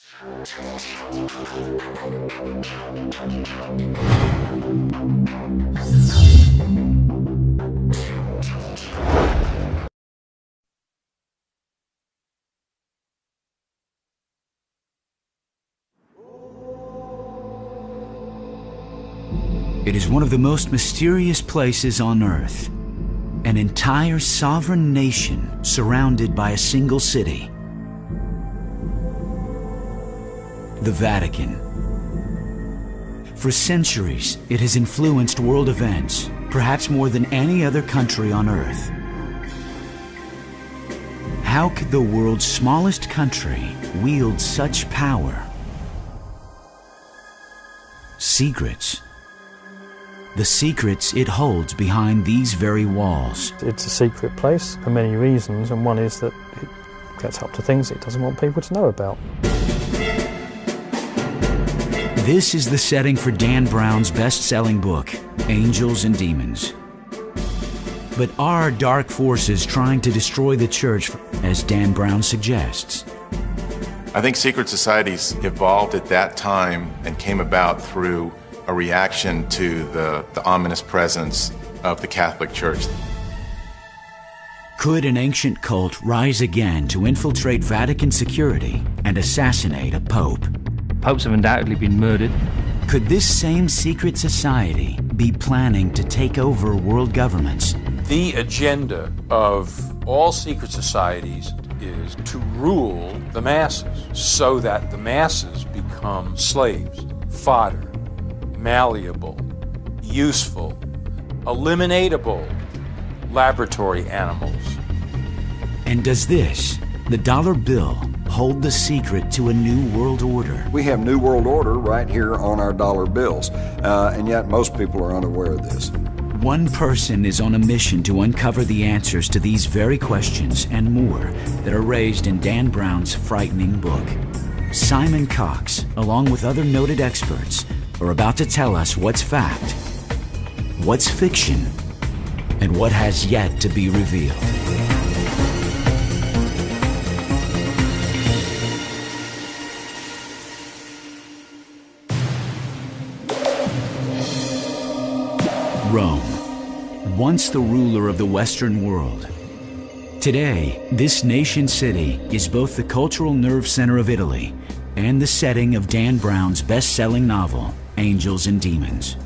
It is one of the most mysterious places on Earth. An entire sovereign nation surrounded by a single city. The Vatican. For centuries, it has influenced world events, perhaps more than any other country on Earth. How could the world's smallest country wield such power? Secrets. The secrets it holds behind these very walls. It's a secret place for many reasons, and one is that it gets up to things it doesn't want people to know about. This is the setting for Dan Brown's best-selling book, Angels and Demons. But are dark forces trying to destroy the church, as Dan Brown suggests? I think secret societies evolved at that time and came about through a reaction to the ominous presence of the Catholic Church. Could an ancient cult rise again to infiltrate Vatican security and assassinate a pope? Popes have undoubtedly been murdered. Could this same secret society be planning to take over world governments? The agenda of all secret societies is to rule the masses so that the masses become slaves, fodder, malleable, useful, eliminatable laboratory animals. And does this, the dollar bill, hold the secret to a new world order? We have New World Order right here on our dollar bills, and yet most people are unaware of this. One person is on a mission to uncover the answers to these very questions and more that are raised in Dan Brown's frightening book. Simon Cox, along with other noted experts, are about to tell us what's fact, what's fiction, and what has yet to be revealed. Rome, once the ruler of the Western world. Today, this nation city is both the cultural nerve center of Italy and the setting of Dan Brown's best-selling novel, Angels and Demons.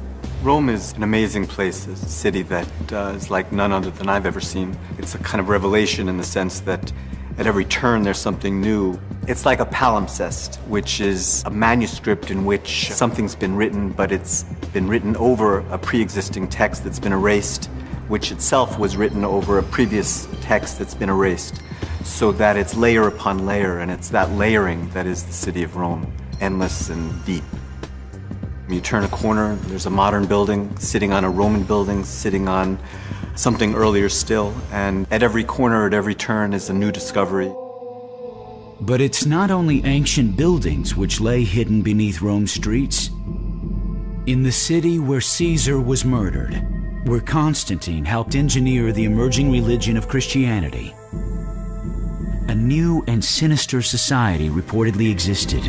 Rome is an amazing place, a city that is like none other than I've ever seen. It's a kind of revelation in the sense that at every turn there's something new. It's like a palimpsest, which is a manuscript in which something's been written, but it's been written over a pre-existing text that's been erased, which itself was written over a previous text that's been erased, so that it's layer upon layer, and it's that layering that is the city of Rome, endless and deep. When you turn a corner, there's a modern building sitting on a Roman building, sitting on something earlier still, and at every corner, at every turn is a new discovery. But it's not only ancient buildings which lay hidden beneath Rome's streets. In the city where Caesar was murdered, where Constantine helped engineer the emerging religion of Christianity, a new and sinister society reportedly existed.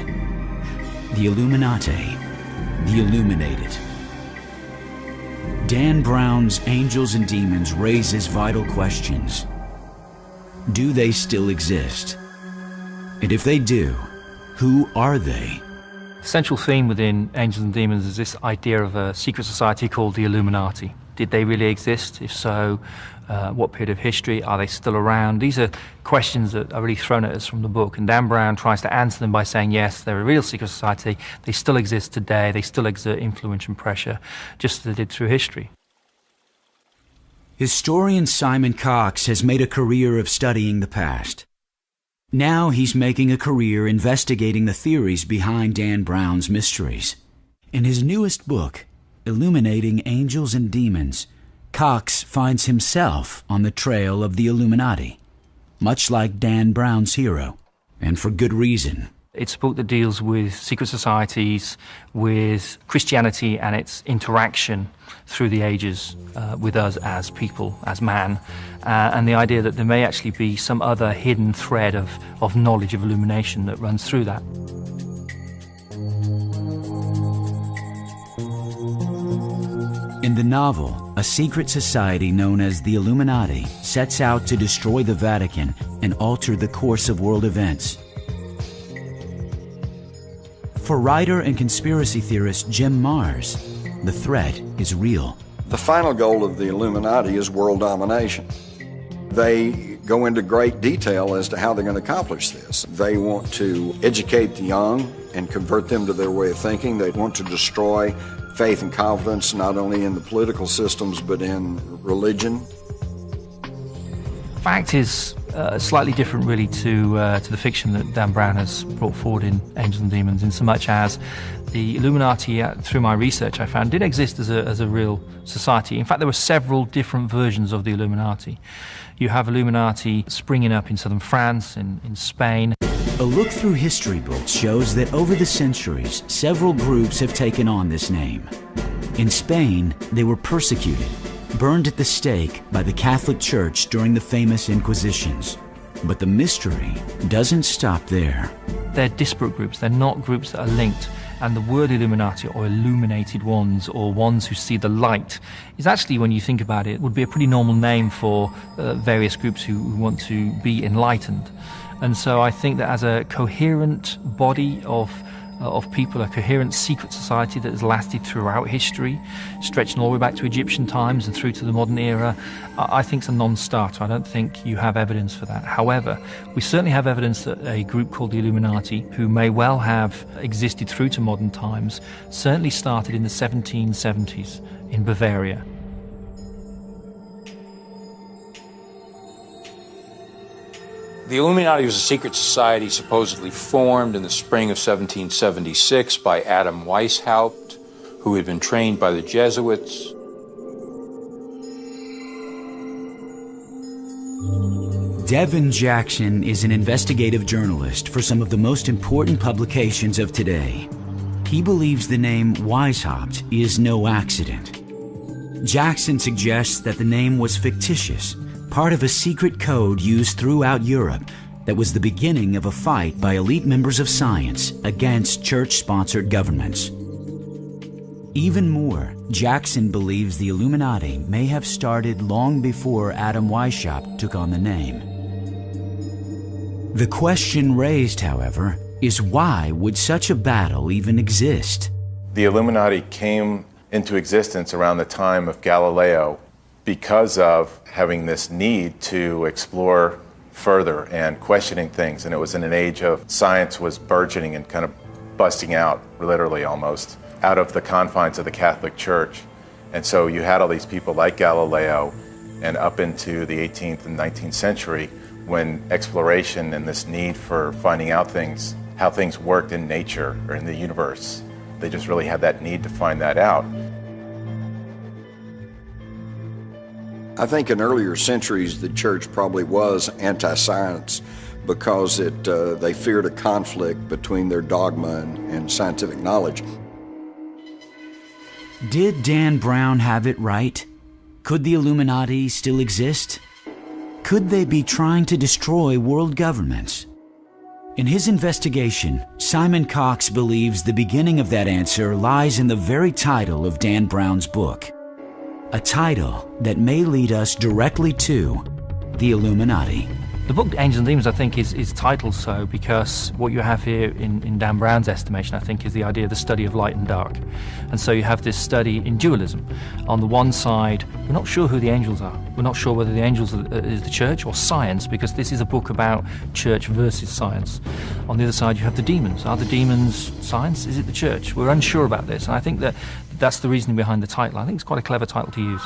The Illuminati, the Illuminated. Dan Brown's Angels and Demons raises vital questions. Do they still exist? And if they do, who are they? The central theme within Angels and Demons is this idea of a secret society called the Illuminati. Did they really exist? If so, what period of history? Are they still around? These are questions that are really thrown at us from the book, and Dan Brown tries to answer them by saying, yes, they're a real secret society, they still exist today, they still exert influence and pressure, just as they did through history. Historian Simon Cox has made a career of studying the past. Now he's making a career investigating the theories behind Dan Brown's mysteries. In his newest book, Illuminating Angels and Demons, Cox finds himself on the trail of the Illuminati, much like Dan Brown's hero, and for good reason. It's a book that deals with secret societies, with Christianity and its interaction through the ages with us as people, as man, and the idea that there may actually be some other hidden thread of knowledge, of illumination that runs through that. In the novel, a secret society known as the Illuminati sets out to destroy the Vatican and alter the course of world events. For writer and conspiracy theorist Jim Marrs, the threat is real. The final goal of the Illuminati is world domination. They go into great detail as to how they're going to accomplish this. They want to educate the young and convert them to their way of thinking. They want to destroy faith and confidence not only in the political systems but in religion. Fact is slightly different really to the fiction that Dan Brown has brought forward in Angels and Demons, in so much as the Illuminati, through my research I found, did exist as a real society. In fact, there were several different versions of the Illuminati. You have Illuminati springing up in southern France, in Spain. A look through history books shows that over the centuries, several groups have taken on this name. In Spain, they were persecuted, burned at the stake by the Catholic Church during the famous Inquisitions. But the mystery doesn't stop there. They're disparate groups, they're not groups that are linked. And the word Illuminati, or illuminated ones, or ones who see the light, is actually, when you think about it, would be a pretty normal name for various groups who want to be enlightened. And so I think that as a coherent body of people, a coherent secret society that has lasted throughout history, stretching all the way back to Egyptian times and through to the modern era, I think it's a non-starter. I don't think you have evidence for that. However, we certainly have evidence that a group called the Illuminati, who may well have existed through to modern times, certainly started in the 1770s in Bavaria. The Illuminati was a secret society supposedly formed in the spring of 1776 by Adam Weishaupt, who had been trained by the Jesuits. Devin Jackson is an investigative journalist for some of the most important publications of today. He believes the name Weishaupt is no accident. Jackson suggests that the name was fictitious, part of a secret code used throughout Europe that was the beginning of a fight by elite members of science against church-sponsored governments. Even more, Jackson believes the Illuminati may have started long before Adam Weishaupt took on the name. The question raised, however, is why would such a battle even exist? The Illuminati came into existence around the time of Galileo because of having this need to explore further and questioning things. And it was in an age of science was burgeoning and kind of busting out, literally almost, out of the confines of the Catholic Church. And so you had all these people like Galileo, and up into the 18th and 19th century, when exploration and this need for finding out things, how things worked in nature or in the universe, they just really had that need to find that out. I think in earlier centuries the church probably was anti-science because they feared a conflict between their dogma and scientific knowledge. Did Dan Brown have it right? Could the Illuminati still exist? Could they be trying to destroy world governments? In his investigation, Simon Cox believes the beginning of that answer lies in the very title of Dan Brown's book. A title that may lead us directly to the Illuminati. The book Angels and Demons, I think, is titled so because what you have here in Dan Brown's estimation, I think, is the idea of the study of light and dark. And so you have this study in dualism. On the one side, we're not sure who the angels are. We're not sure whether the angels is the church or science, because this is a book about church versus science. On the other side, you have the demons. Are the demons science? Is it the church? We're unsure about this. And I think that's the reasoning behind the title. I think it's quite a clever title to use.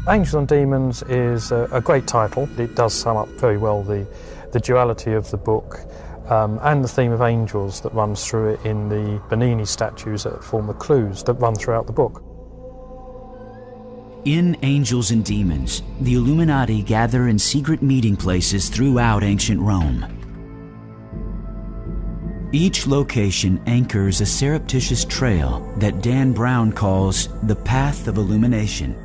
Angels and Demons is a great title. It does sum up very well the duality of the book and the theme of angels that runs through it in the Bernini statues that form the clues that run throughout the book. In Angels and Demons, the Illuminati gather in secret meeting places throughout ancient Rome. Each location anchors a surreptitious trail that Dan Brown calls the Path of Illumination.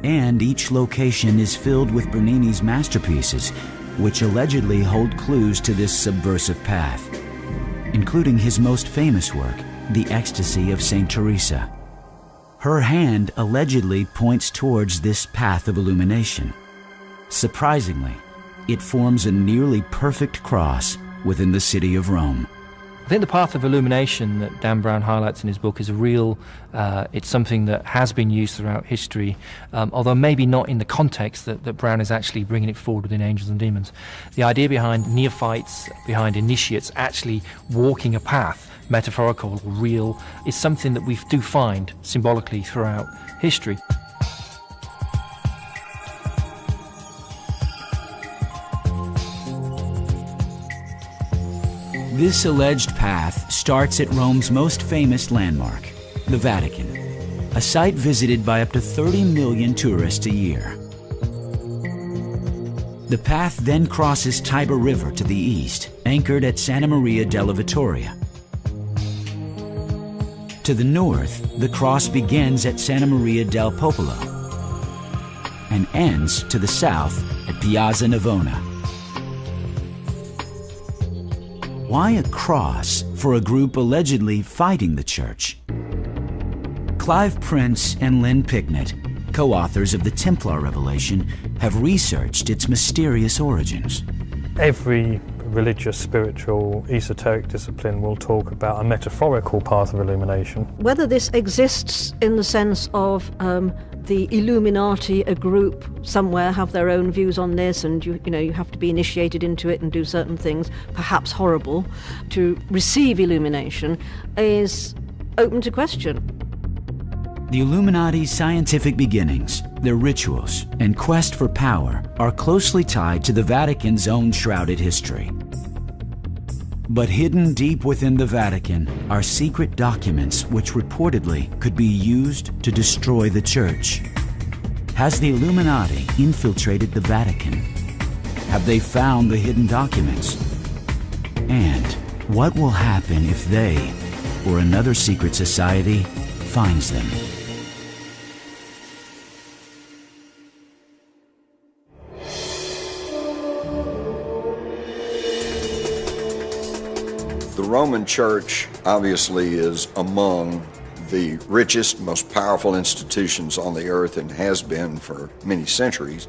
And each location is filled with Bernini's masterpieces, which allegedly hold clues to this subversive path, including his most famous work, the ecstasy of St. Teresa. Her hand allegedly points towards this path of illumination. Surprisingly, it forms a nearly perfect cross within the city of Rome. I think the path of illumination that Dan Brown highlights in his book is a real, it's something that has been used throughout history, although maybe not in the context that Brown is actually bringing it forward within Angels and Demons. The idea behind neophytes, behind initiates actually walking a path, metaphorical, real, is something that we do find symbolically throughout history. This alleged path starts at Rome's most famous landmark, the Vatican, a site visited by up to 30 million tourists a year. The path then crosses Tiber River to the east, anchored at Santa Maria della Vittoria. To the north, the cross begins at Santa Maria del Popolo and ends to the south at Piazza Navona. Why a cross for a group allegedly fighting the church? Clive Prince and Lynn Picknett, co-authors of the Templar Revelation, have researched its mysterious origins. Every religious, spiritual, esoteric discipline will talk about a metaphorical path of illumination. Whether this exists in the sense of the Illuminati, a group somewhere, have their own views on this, and you have to be initiated into it and do certain things, perhaps horrible, to receive illumination, is open to question. The Illuminati's scientific beginnings, their rituals, and quest for power are closely tied to the Vatican's own shrouded history. But hidden deep within the Vatican are secret documents which reportedly could be used to destroy the Church. Has the Illuminati infiltrated the Vatican? Have they found the hidden documents? And what will happen if they, or another secret society, finds them? The Roman Church obviously is among the richest, most powerful institutions on the earth and has been for many centuries.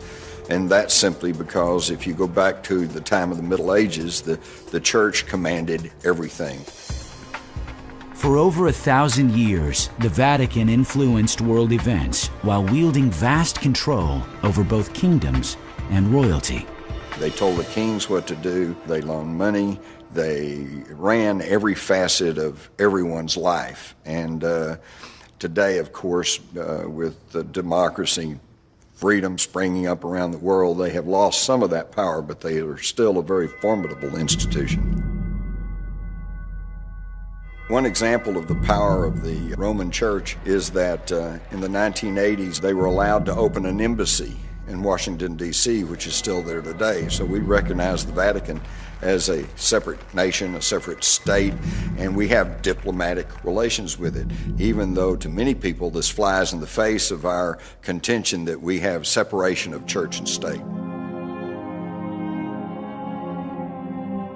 And that's simply because if you go back to the time of the Middle Ages, the church commanded everything. For over 1,000 years, the Vatican influenced world events while wielding vast control over both kingdoms and royalty. They told the kings what to do, they loaned money, they ran every facet of everyone's life. And today, of course, with the democracy, freedom springing up around the world, they have lost some of that power, but they are still a very formidable institution. One example of the power of the Roman Church is that in the 1980s, they were allowed to open an embassy in Washington, D.C., which is still there today. So we recognize the Vatican as a separate nation, a separate state, and we have diplomatic relations with it, even though to many people this flies in the face of our contention that we have separation of church and state.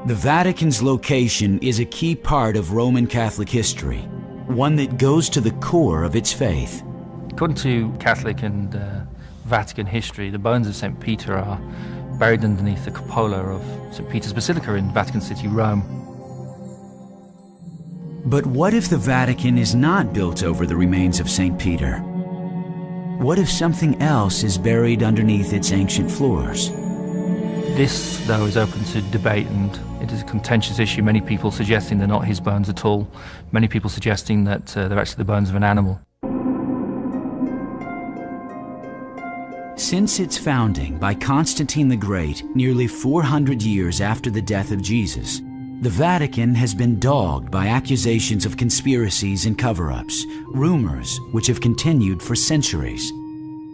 The Vatican's location is a key part of Roman Catholic history, one that goes to the core of its faith. According to Catholic and Vatican history, the bones of St. Peter are buried underneath the cupola of St. Peter's Basilica in Vatican City, Rome. But what if the Vatican is not built over the remains of St. Peter? What if something else is buried underneath its ancient floors? This, though, is open to debate, and it is a contentious issue. Many people suggesting they're not his bones at all. Many people suggesting that they're actually the bones of an animal. Since its founding by Constantine the Great, nearly 400 years after the death of Jesus, the Vatican has been dogged by accusations of conspiracies and cover-ups, rumors which have continued for centuries.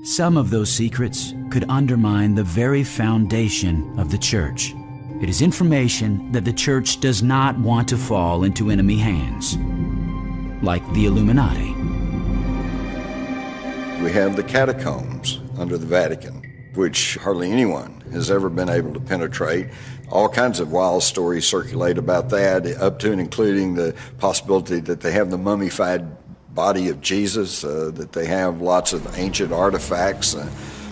Some of those secrets could undermine the very foundation of the Church. It is information that the Church does not want to fall into enemy hands, like the Illuminati. We have the catacombs under the Vatican. which hardly anyone has ever been able to penetrate. All kinds of wild stories circulate about that, up to and including the possibility that they have the mummified body of Jesus, that they have lots of ancient artifacts,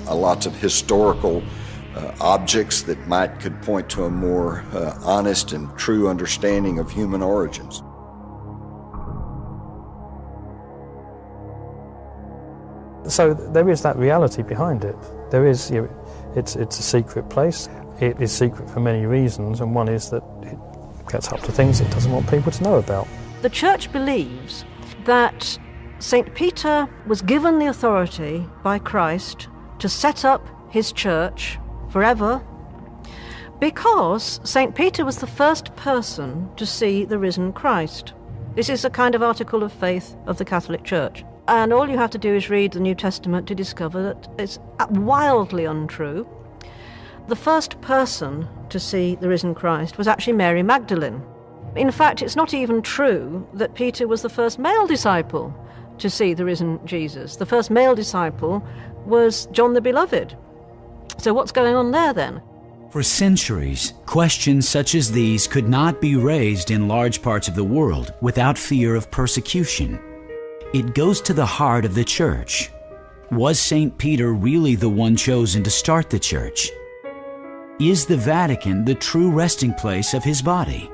lots of historical objects that could point to a more honest and true understanding of human origins. So there is that reality behind it. There is, it's a secret place. It is secret for many reasons, and one is that it gets up to things it doesn't want people to know about. The Church believes that St. Peter was given the authority by Christ to set up his church forever because St. Peter was the first person to see the risen Christ. This is a kind of article of faith of the Catholic Church. And all you have to do is read the New Testament to discover that it's wildly untrue. The first person to see the risen Christ was actually Mary Magdalene. In fact, it's not even true that Peter was the first male disciple to see the risen Jesus. The first male disciple was John the Beloved. So what's going on there then? For centuries, questions such as these could not be raised in large parts of the world without fear of persecution. It goes to the heart of the Church. Was St. Peter really the one chosen to start the Church? Is the Vatican the true resting place of his body?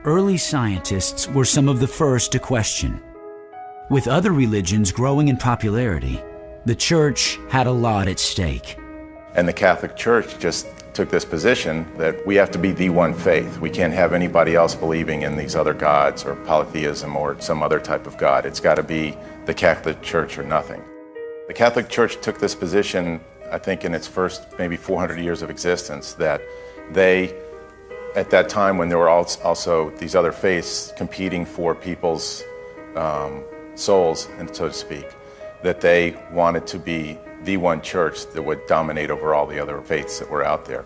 Early scientists were some of the first to question. With other religions growing in popularity, the Church had a lot at stake. And the Catholic Church just took this position that we have to be the one faith. We can't have anybody else believing in these other gods or polytheism or some other type of God. It's got to be the Catholic Church or nothing. The Catholic Church took this position, I think, in its first maybe 400 years of existence, that they, at that time when there were also these other faiths competing for people's souls, and so to speak, that they wanted to be the one church that would dominate over all the other faiths that were out there.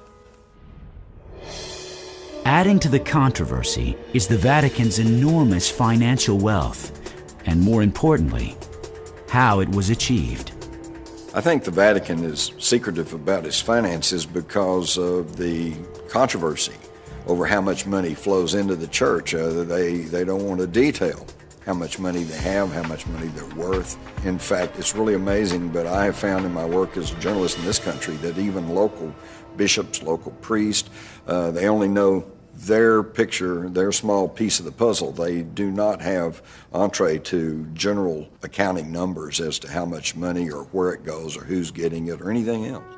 Adding to the controversy is the Vatican's enormous financial wealth, and more importantly, how it was achieved. I think the Vatican is secretive about its finances because of the controversy over how much money flows into the church. They don't want to detail how much money they have, how much money they're worth. In fact, it's really amazing, but I have found in my work as a journalist in this country that even local bishops, local priests, they only know their picture, their small piece of the puzzle. They do not have entree to general accounting numbers as to how much money or where it goes or who's getting it or anything else.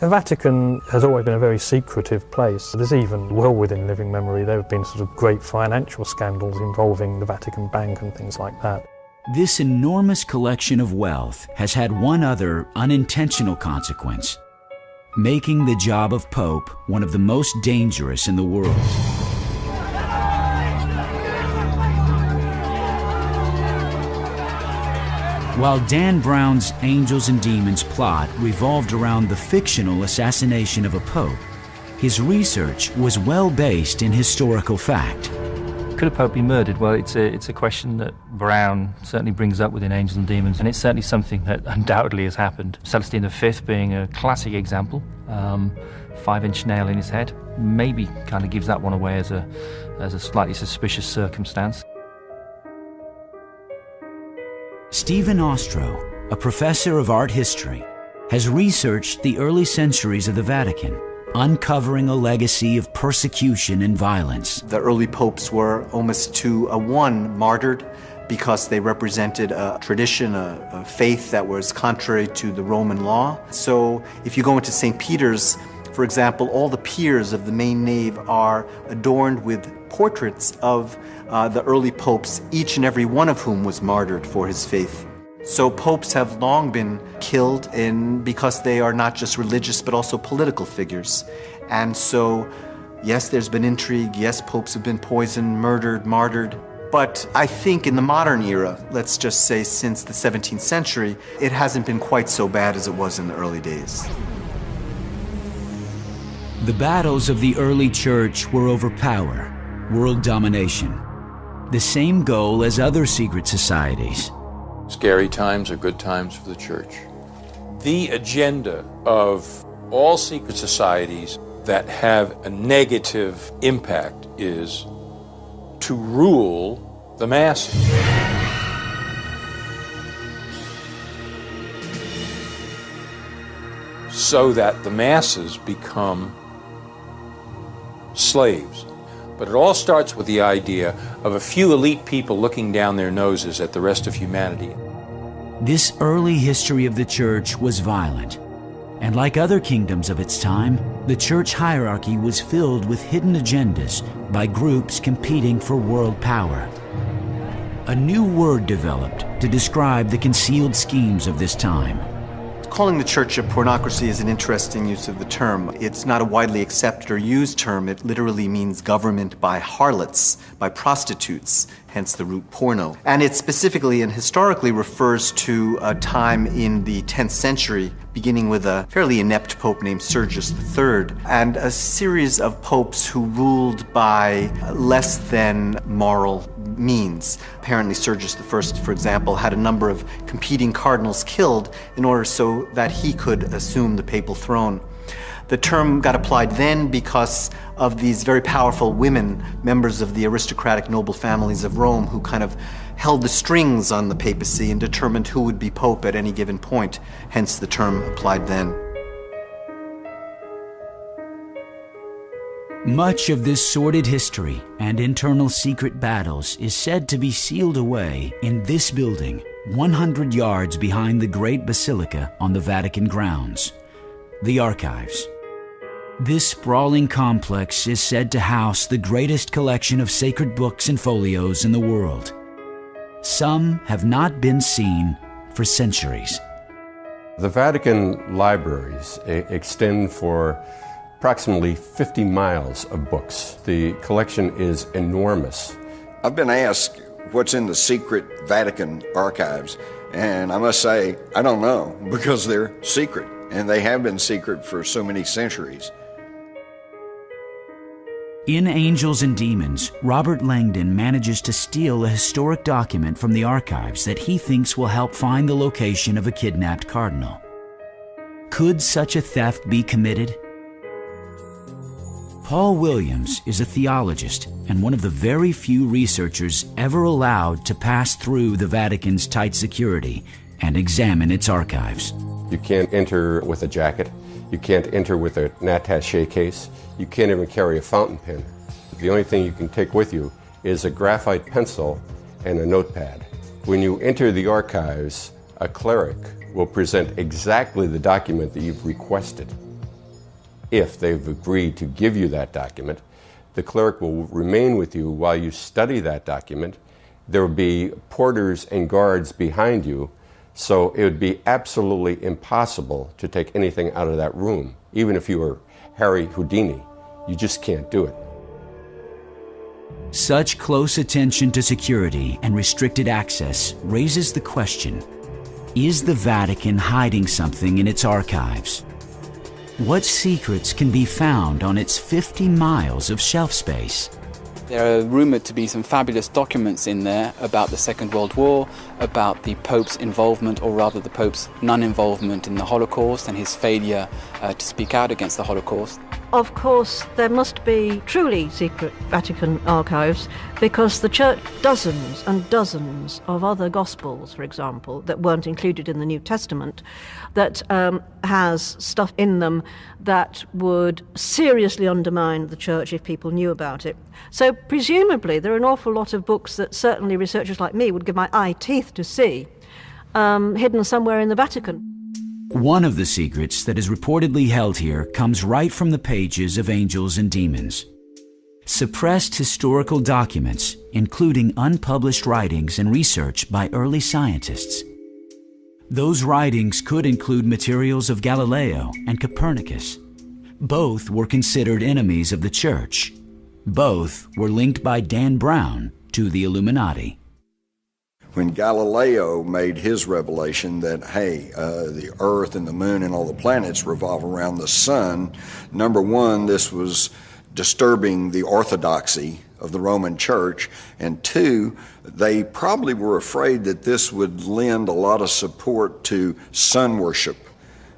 The Vatican has always been a very secretive place. There's even, well within living memory, there have been sort of great financial scandals involving the Vatican Bank and things like that. This enormous collection of wealth has had one other unintentional consequence: making the job of Pope one of the most dangerous in the world. While Dan Brown's Angels and Demons plot revolved around the fictional assassination of a pope, his research was well based in historical fact. Could a pope be murdered? Well, it's a question that Brown certainly brings up within Angels and Demons, and it's certainly something that undoubtedly has happened. Celestine V being a classic example, 5-inch nail in his head, maybe kind of gives that one away as a slightly suspicious circumstance. Stephen Ostro, a professor of art history, has researched the early centuries of the Vatican, uncovering a legacy of persecution and violence. The early popes were almost to a one martyred because they represented a tradition, a faith that was contrary to the Roman law. So if you go into St. Peter's, for example, all the piers of the main nave are adorned with portraits of the early popes, each and every one of whom was martyred for his faith. So popes have long been killed because they are not just religious but also political figures. And so, yes, there's been intrigue, yes, popes have been poisoned, murdered, martyred. But I think in the modern era, let's just say since the 17th century, it hasn't been quite so bad as it was in the early days. The battles of the early church were over power, world domination, the same goal as other secret societies. Scary times are good times for the church. The agenda of all secret societies that have a negative impact is to rule the masses. So that the masses become slaves. But it all starts with the idea of a few elite people looking down their noses at the rest of humanity. This early history of the church was violent, and like other kingdoms of its time, the church hierarchy was filled with hidden agendas by groups competing for world power. A new word developed to describe the concealed schemes of this time. Calling the church a pornocracy is an interesting use of the term. It's not a widely accepted or used term. It literally means government by harlots, by prostitutes, hence the root porno. And it specifically and historically refers to a time in the 10th century, beginning with a fairly inept pope named Sergius III, and a series of popes who ruled by less than moral means. Apparently Sergius I, for example, had a number of competing cardinals killed in order so that he could assume the papal throne. The term got applied then because of these very powerful women, members of the aristocratic noble families of Rome, who kind of held the strings on the papacy and determined who would be pope at any given point, hence the term applied then. Much of this sordid history and internal secret battles is said to be sealed away in this building, 100 yards behind the Great Basilica on the Vatican grounds, the Archives. This sprawling complex is said to house the greatest collection of sacred books and folios in the world. Some have not been seen for centuries. The Vatican libraries extend for approximately 50 miles of books. The collection is enormous. I've been asked what's in the secret Vatican archives, and I must say, I don't know, because they're secret, and they have been secret for so many centuries. In Angels and Demons, Robert Langdon manages to steal a historic document from the archives that he thinks will help find the location of a kidnapped cardinal. Could such a theft be committed? Paul Williams is a theologist and one of the very few researchers ever allowed to pass through the Vatican's tight security and examine its archives. You can't enter with a jacket. You can't enter with an attaché case. You can't even carry a fountain pen. The only thing you can take with you is a graphite pencil and a notepad. When you enter the archives, a cleric will present exactly the document that you've requested. If they've agreed to give you that document, the cleric will remain with you while you study that document. There will be porters and guards behind you, so it would be absolutely impossible to take anything out of that room. Even if you were Harry Houdini, you just can't do it. Such close attention to security and restricted access raises the question, is the Vatican hiding something in its archives? What secrets can be found on its 50 miles of shelf space? There are rumoured to be some fabulous documents in there about the Second World War, about the Pope's involvement, or rather the Pope's non-involvement in the Holocaust and his failure to speak out against the Holocaust. Of course, there must be truly secret Vatican archives because the Church dozens and dozens of other Gospels, for example, that weren't included in the New Testament, that has stuff in them that would seriously undermine the Church if people knew about it. So presumably there are an awful lot of books that certainly researchers like me would give my eye teeth to see, hidden somewhere in the Vatican. One of the secrets that is reportedly held here comes right from the pages of Angels and Demons. Suppressed historical documents, including unpublished writings and research by early scientists. Those writings could include materials of Galileo and Copernicus. Both were considered enemies of the Church. Both were linked by Dan Brown to the Illuminati. When Galileo made his revelation that, hey, the Earth and the Moon and all the planets revolve around the Sun, number one, this was disturbing the orthodoxy of the Roman Church, and two, they probably were afraid that this would lend a lot of support to sun worship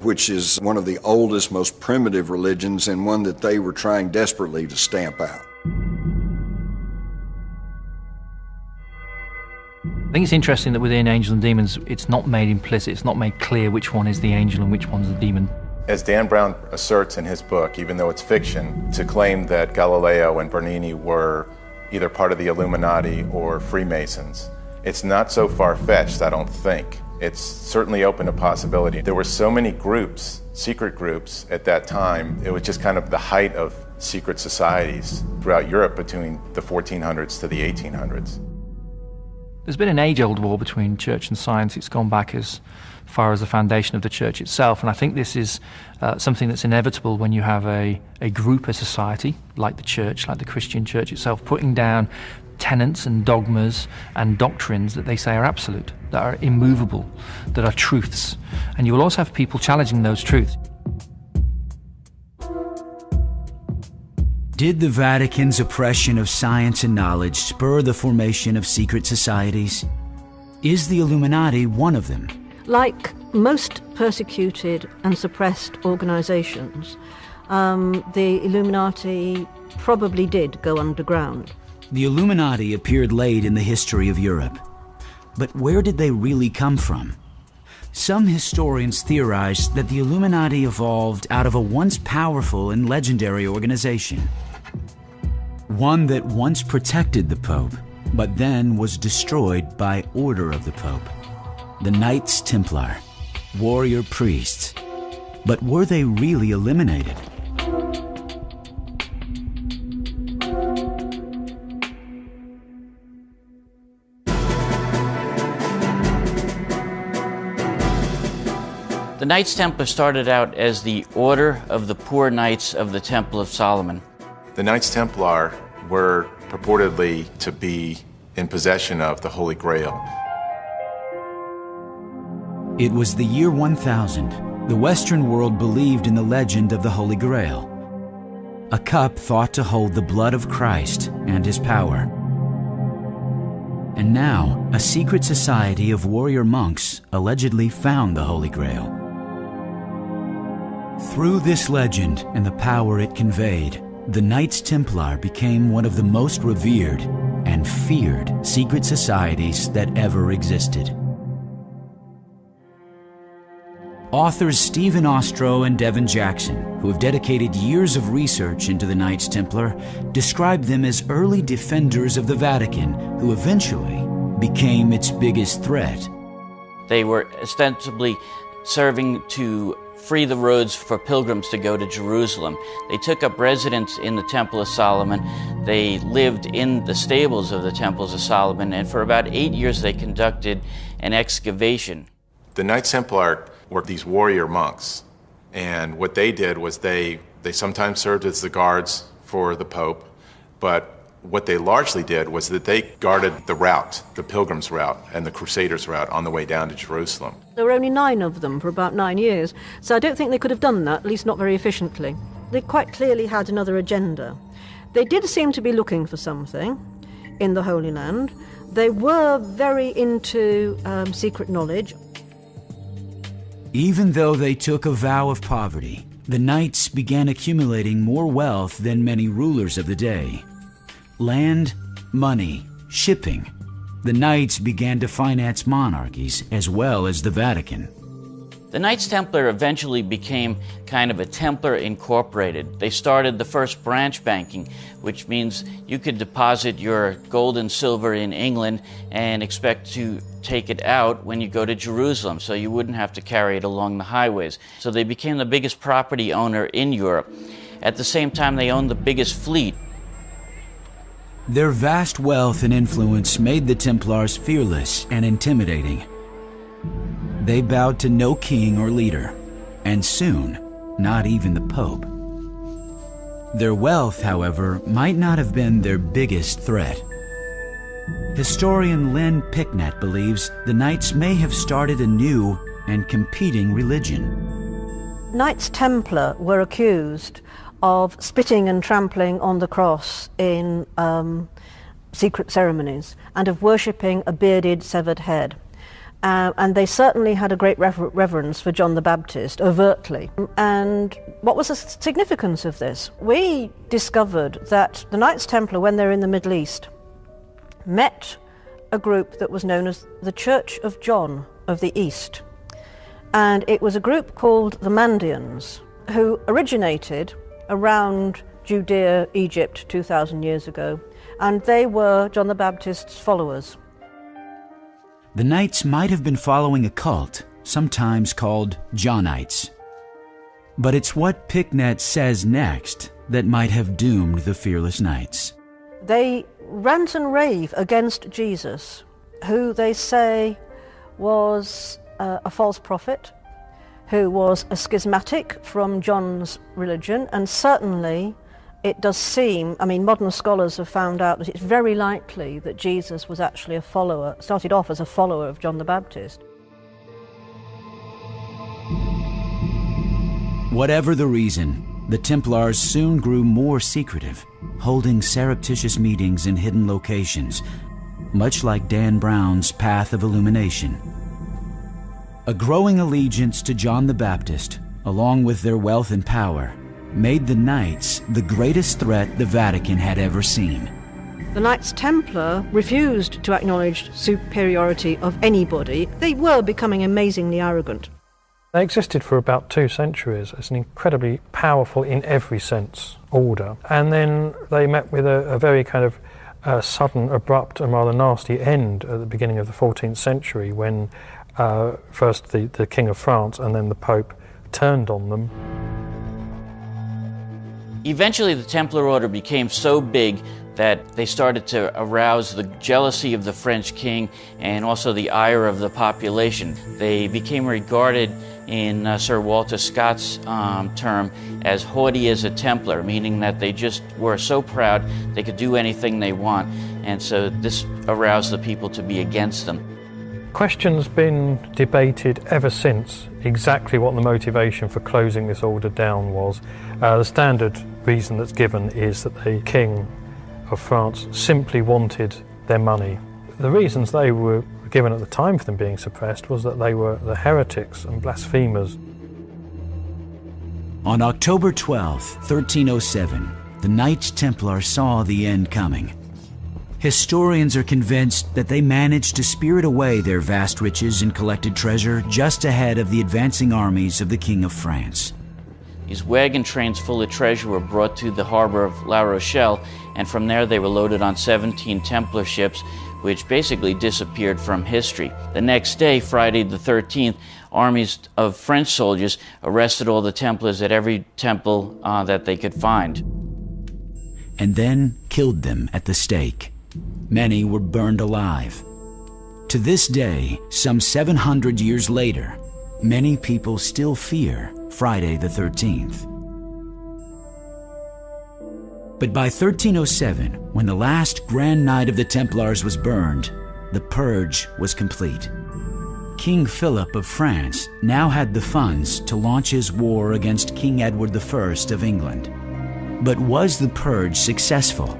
which is one of the oldest, most primitive religions and one that they were trying desperately to stamp out. I think it's interesting that within Angels and Demons, it's not made implicit, it's not made clear which one is the angel and which one's the demon. As Dan Brown asserts in his book, even though it's fiction, to claim that Galileo and Bernini were either part of the Illuminati or Freemasons, it's not so far-fetched, I don't think. It's certainly open to possibility. There were so many groups, secret groups at that time, it was just kind of the height of secret societies throughout Europe between the 1400s to the 1800s. There's been an age-old war between church and science. It's gone back as far as the foundation of the church itself, and I think this is something that's inevitable when you have a group, a society, like the church, like the Christian church itself, putting down tenets and dogmas and doctrines that they say are absolute, that are immovable, that are truths. And you will also have people challenging those truths. Did the Vatican's oppression of science and knowledge spur the formation of secret societies? Is the Illuminati one of them? Like most persecuted and suppressed organizations, the Illuminati probably did go underground. The Illuminati appeared late in the history of Europe. But where did they really come from? Some historians theorize that the Illuminati evolved out of a once powerful and legendary organization. One that once protected the Pope, but then was destroyed by order of the Pope. The Knights Templar, warrior priests. But were they really eliminated? The Knights Templar started out as the Order of the Poor Knights of the Temple of Solomon. The Knights Templar were purportedly to be in possession of the Holy Grail. It was the year 1000. The Western world believed in the legend of the Holy Grail, a cup thought to hold the blood of Christ and his power. And now, a secret society of warrior monks allegedly found the Holy Grail. Through this legend and the power it conveyed, the Knights Templar became one of the most revered and feared secret societies that ever existed. Authors Stephen Ostro and Devin Jackson, who have dedicated years of research into the Knights Templar, describe them as early defenders of the Vatican who eventually became its biggest threat. They were ostensibly serving to free the roads for pilgrims to go to Jerusalem. They took up residence in the Temple of Solomon. They lived in the stables of the Temples of Solomon, and for about 8 years they conducted an excavation. The Knights Templar were these warrior monks, and what they did was they sometimes served as the guards for the Pope, but what they largely did was that they guarded the route, the pilgrims' route and the crusaders' route on the way down to Jerusalem. There were only 9 of them for about 9 years, so I don't think they could have done that, at least not very efficiently. They quite clearly had another agenda. They did seem to be looking for something in the Holy Land. They were very into secret knowledge. Even though they took a vow of poverty, the knights began accumulating more wealth than many rulers of the day. Land, money, shipping. The knights began to finance monarchies as well as the Vatican. The Knights Templar eventually became kind of a Templar Incorporated. They started the first branch banking, which means you could deposit your gold and silver in England and expect to take it out when you go to Jerusalem, so you wouldn't have to carry it along the highways. So they became the biggest property owner in Europe. At the same time, they owned the biggest fleet. Their vast wealth and influence made the Templars fearless and intimidating. They bowed to no king or leader, and soon, not even the Pope. Their wealth, however, might not have been their biggest threat. Historian Lynn Picknett believes the Knights may have started a new and competing religion. Knights Templar were accused of spitting and trampling on the cross in secret ceremonies and of worshipping a bearded, severed head. And they certainly had a great reverence for John the Baptist, overtly. And what was the significance of this? We discovered that the Knights Templar, when they were in the Middle East, met a group that was known as the Church of John of the East. And it was a group called the Mandeans, who originated around Judea, Egypt, 2,000 years ago. And they were John the Baptist's followers. The Knights might have been following a cult, sometimes called Johnites. But it's what Picknett says next that might have doomed the fearless Knights. They rant and rave against Jesus, who they say was a false prophet, who was a schismatic from John's religion, and certainly it does seem, modern scholars have found out that it's very likely that Jesus was actually started off as a follower of John the Baptist. Whatever the reason, the Templars soon grew more secretive, holding surreptitious meetings in hidden locations, much like Dan Brown's path of illumination. A growing allegiance to John the Baptist, along with their wealth and power, made the Knights the greatest threat the Vatican had ever seen. The Knights Templar refused to acknowledge superiority of anybody. They were becoming amazingly arrogant. They existed for about 2 centuries as an incredibly powerful, in every sense, order. And then they met with a very kind of sudden, abrupt and rather nasty end at the beginning of the 14th century when first the King of France and then the Pope turned on them. Eventually, the Templar Order became so big that they started to arouse the jealousy of the French king and also the ire of the population. They became regarded in Sir Walter Scott's term as haughty as a Templar, meaning that they just were so proud they could do anything they want. And so this aroused the people to be against them. Question's been debated ever since exactly what the motivation for closing this order down was. The standard reason that's given is that the King of France simply wanted their money. The reasons they were given at the time for them being suppressed was that they were the heretics and blasphemers. On October 12, 1307, the Knights Templar saw the end coming. Historians are convinced that they managed to spirit away their vast riches and collected treasure just ahead of the advancing armies of the King of France. These wagon trains full of treasure were brought to the harbor of La Rochelle, and from there they were loaded on 17 Templar ships, which basically disappeared from history. The next day, Friday the 13th, armies of French soldiers arrested all the Templars at every temple that they could find. And then killed them at the stake. Many were burned alive. To this day, some 700 years later, many people still fear Friday the 13th. But by 1307, when the last Grand Knight of the Templars was burned, the purge was complete. King Philip of France now had the funds to launch his war against King Edward I of England. But was the purge successful?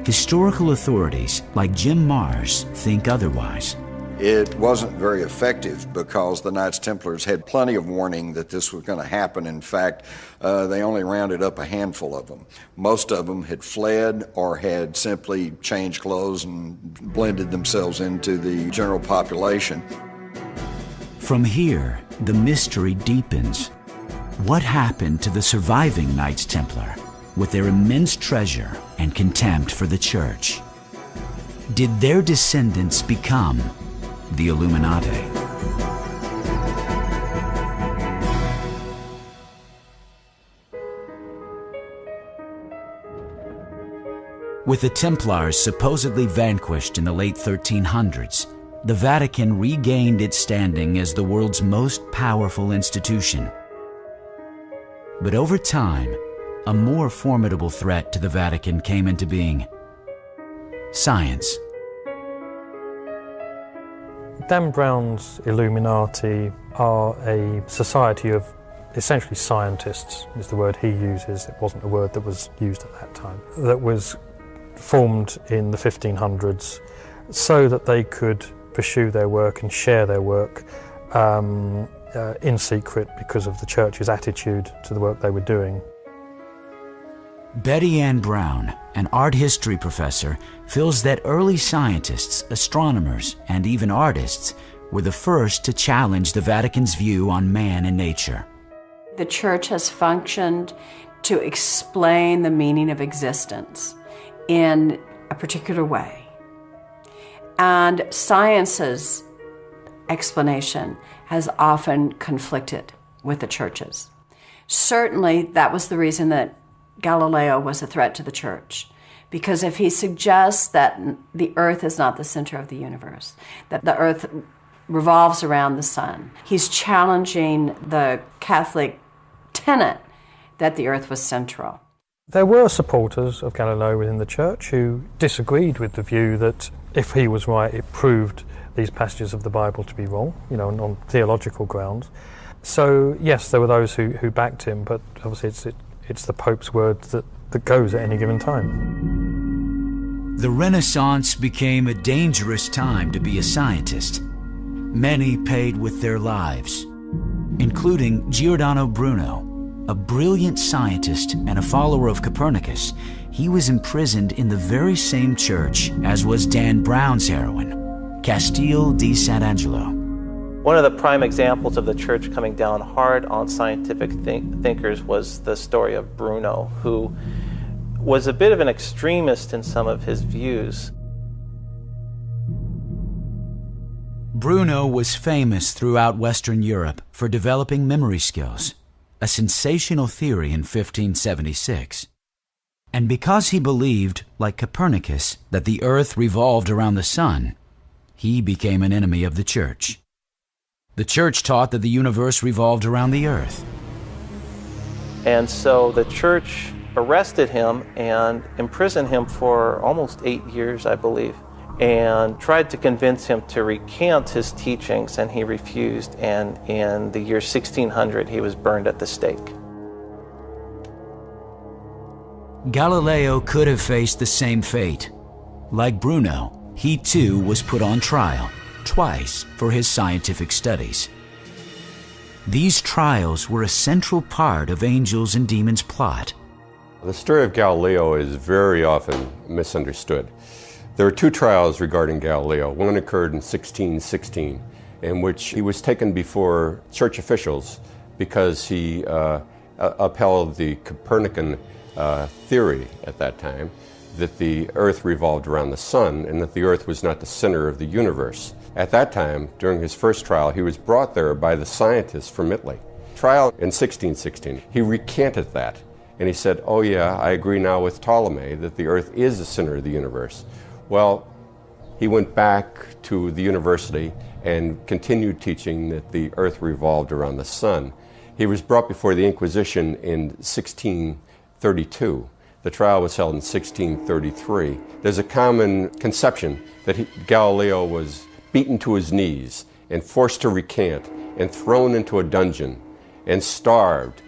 Historical authorities like Jim Marrs think otherwise. It wasn't very effective because the Knights Templars had plenty of warning that this was going to happen. In fact, they only rounded up a handful of them. Most of them had fled or had simply changed clothes and blended themselves into the general population. From here, the mystery deepens. What happened to the surviving Knights Templar with their immense treasure and contempt for the Church? Did their descendants become the Illuminati? With the Templars supposedly vanquished in the late 1300s, the Vatican regained its standing as the world's most powerful institution. But over time, a more formidable threat to the Vatican came into being: science. Dan Brown's Illuminati are a society of essentially scientists, is the word he uses. It wasn't a word that was used at that time. That was formed in the 1500s so that they could pursue their work and share their work in secret because of the church's attitude to the work they were doing. Betty Ann Brown, an art history professor, feels that early scientists, astronomers, and even artists were the first to challenge the Vatican's view on man and nature. The church has functioned to explain the meaning of existence in a particular way. And science's explanation has often conflicted with the church's. Certainly, that was the reason that Galileo was a threat to the church, because if he suggests that the earth is not the center of the universe, that the earth revolves around the sun, he's challenging the Catholic tenet that the earth was central. There were supporters of Galileo within the church who disagreed with the view that if he was right, it proved these passages of the Bible to be wrong, on theological grounds. So yes, there were those who backed him, but obviously it's the Pope's word that goes at any given time. The Renaissance became a dangerous time to be a scientist. Many paid with their lives, including Giordano Bruno, a brilliant scientist and a follower of Copernicus. He was imprisoned in the very same church as was Dan Brown's heroine, Castile di Sant'Angelo. One of the prime examples of the church coming down hard on scientific thinkers was the story of Bruno, who was a bit of an extremist in some of his views. Bruno was famous throughout Western Europe for developing memory skills, a sensational theory in 1576. And because he believed, like Copernicus, that the earth revolved around the sun, he became an enemy of the church. The church taught that the universe revolved around the earth. And so the church arrested him and imprisoned him for almost 8 years, I believe, and tried to convince him to recant his teachings, and he refused, and in the year 1600 he was burned at the stake. Galileo could have faced the same fate. Like Bruno, he too was put on trial, twice, for his scientific studies. These trials were a central part of angels and demons' plot. The story of Galileo is very often misunderstood. There are two trials regarding Galileo. One occurred in 1616, in which he was taken before church officials because he upheld the Copernican theory at that time, that the earth revolved around the sun and that the earth was not the center of the universe. At that time, during his first trial, he was brought there by the scientists from Italy. Trial in 1616, he recanted that, and he said, oh yeah, I agree now with Ptolemy that the earth is the center of the universe. Well, he went back to the university and continued teaching that the earth revolved around the sun. He was brought before the Inquisition in 1632. The trial was held in 1633. There's a common conception that Galileo was beaten to his knees and forced to recant and thrown into a dungeon and starved.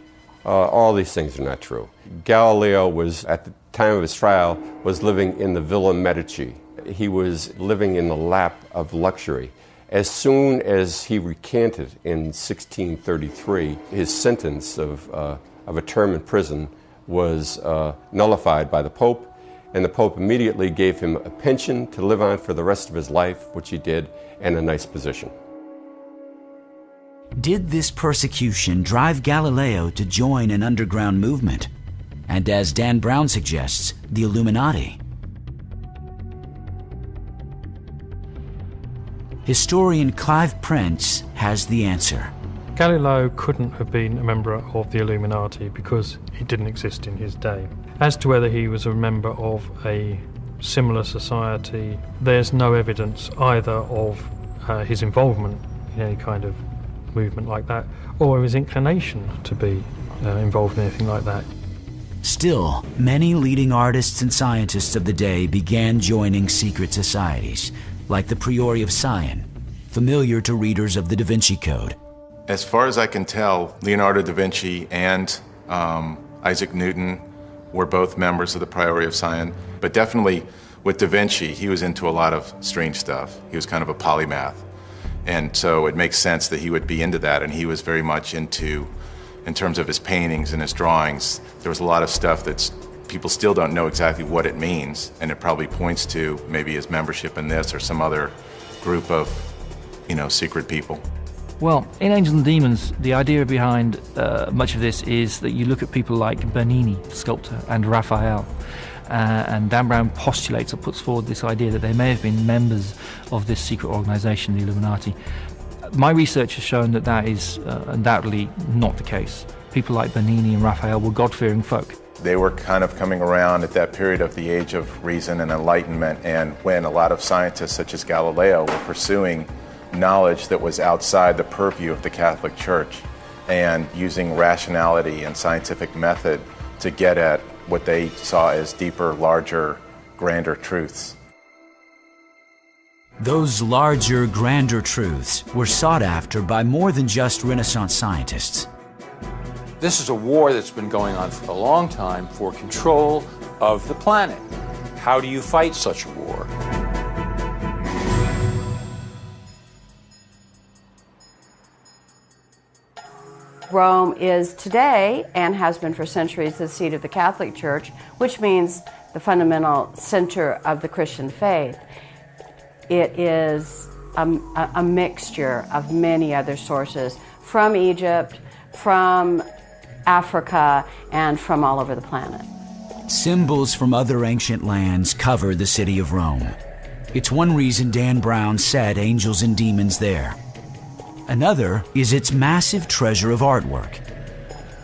All these things are not true. Galileo was, at the time of his trial, was living in the Villa Medici. He was living in the lap of luxury. As soon as he recanted in 1633, his sentence of a term in prison was nullified by the Pope, and the Pope immediately gave him a pension to live on for the rest of his life, which he did, and a nice position. Did this persecution drive Galileo to join an underground movement? And as Dan Brown suggests, the Illuminati? Historian Clive Prince has the answer. Galileo couldn't have been a member of the Illuminati because it didn't exist in his day. As to whether he was a member of a similar society, there's no evidence either of his involvement in any kind of movement like that, or his inclination to be involved in anything like that. Still, many leading artists and scientists of the day began joining secret societies, like the Priori of Sion, familiar to readers of the Da Vinci Code. As far as I can tell, Leonardo da Vinci and Isaac Newton were both members of the Priori of Sion, but definitely With Da Vinci, he was into a lot of strange stuff. He was kind of a polymath. And so it makes sense that he would be into that, and he was very much into, in terms of his paintings and his drawings, there was a lot of stuff that's people still don't know exactly what it means, and it probably points to maybe his membership in this or some other group of, secret people. Well, in Angels and Demons, the idea behind much of this is that you look at people like Bernini, the sculptor, and Raphael, and Dan Brown postulates or puts forward this idea that they may have been members of this secret organization, the Illuminati. My research has shown that that is undoubtedly not the case. People like Bernini and Raphael were God-fearing folk. They were kind of coming around at that period of the Age of Reason and Enlightenment, and when a lot of scientists such as Galileo were pursuing knowledge that was outside the purview of the Catholic Church and using rationality and scientific method to get at what they saw as deeper, larger, grander truths. Those larger, grander truths were sought after by more than just Renaissance scientists. This is a war that's been going on for a long time for control of the planet. How do you fight such a war? Rome is today, and has been for centuries, the seat of the Catholic Church, which means the fundamental center of the Christian faith. It is a mixture of many other sources from Egypt, from Africa, and from all over the planet. Symbols from other ancient lands cover the city of Rome. It's one reason Dan Brown set Angels and Demons there. Another is its massive treasure of artwork.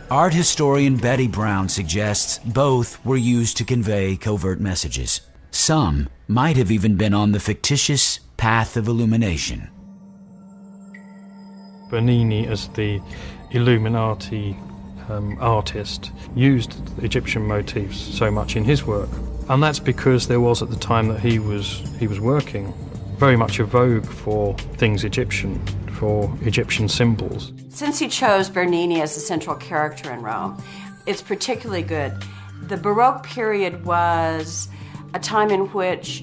Art historian Betty Brown suggests both were used to convey covert messages. Some might have even been on the fictitious path of illumination. Bernini, as the Illuminati artist, used Egyptian motifs so much in his work, and that's because there was, at the time that he was working, very much a vogue for things Egyptian, for Egyptian symbols. Since he chose Bernini as the central character in Rome, it's particularly good. The Baroque period was a time in which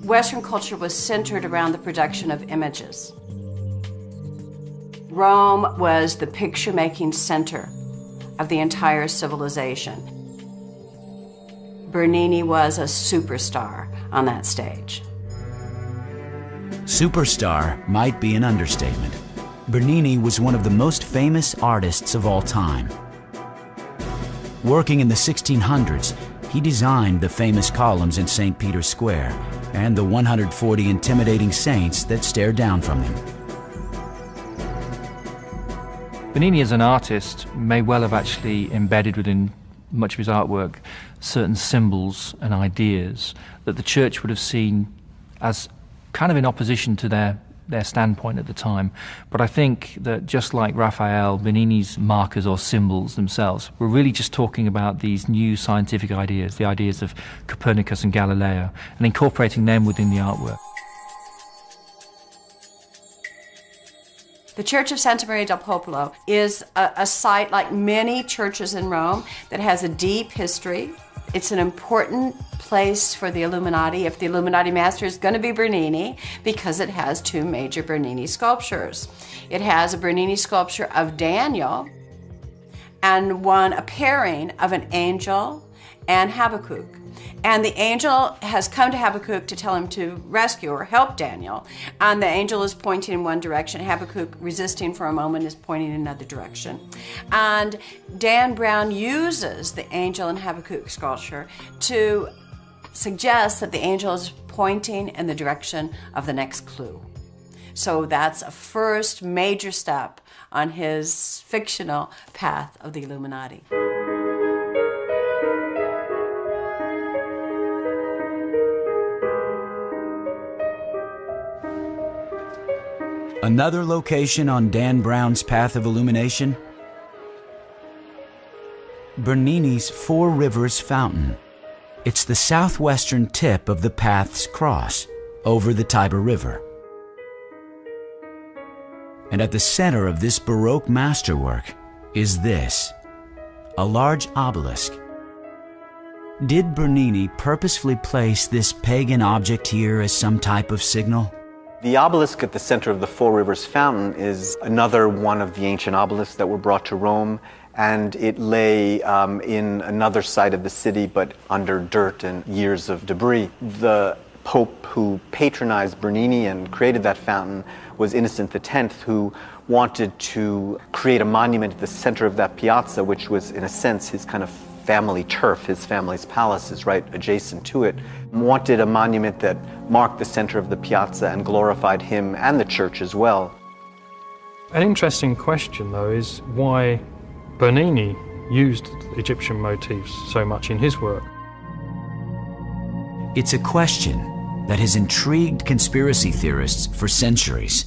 Western culture was centered around the production of images. Rome was the picture-making center of the entire civilization. Bernini was a superstar on that stage. Superstar might be an understatement. Bernini was one of the most famous artists of all time. Working in the 1600s, he designed the famous columns in St. Peter's Square and the 140 intimidating saints that stare down from him. Bernini as an artist may well have actually embedded within much of his artwork certain symbols and ideas that the church would have seen as kind of in opposition to their standpoint at the time. But I think that just like Raphael, Bernini's markers or symbols themselves, we're really just talking about these new scientific ideas, the ideas of Copernicus and Galileo, and incorporating them within the artwork. The Church of Santa Maria del Popolo is a site, like many churches in Rome, that has a deep history. It's an important place for the Illuminati, if the Illuminati master is going to be Bernini, because it has two major Bernini sculptures. It has a Bernini sculpture of Daniel and a pairing of an angel and Habakkuk. And the angel has come to Habakkuk to tell him to rescue or help Daniel. And the angel is pointing in one direction. Habakkuk, resisting for a moment, is pointing in another direction. And Dan Brown uses the angel and Habakkuk sculpture to suggest that the angel is pointing in the direction of the next clue. So that's a first major step on his fictional path of the Illuminati. Another location on Dan Brown's path of illumination? Bernini's Four Rivers Fountain. It's the southwestern tip of the path's cross over the Tiber River. And at the center of this Baroque masterwork is this, a large obelisk. Did Bernini purposefully place this pagan object here as some type of signal? The obelisk at the center of the Four Rivers Fountain is another one of the ancient obelisks that were brought to Rome, and it lay in another side of the city, but under dirt and years of debris. The Pope who patronized Bernini and created that fountain was Innocent X, who wanted to create a monument at the center of that piazza, which was, in a sense, his kind of family turf. His family's palace is right adjacent to it. Wanted a monument that marked the center of the piazza and glorified him and the church as well. An interesting question, though, is why Bernini used Egyptian motifs so much in his work. It's a question that has intrigued conspiracy theorists for centuries.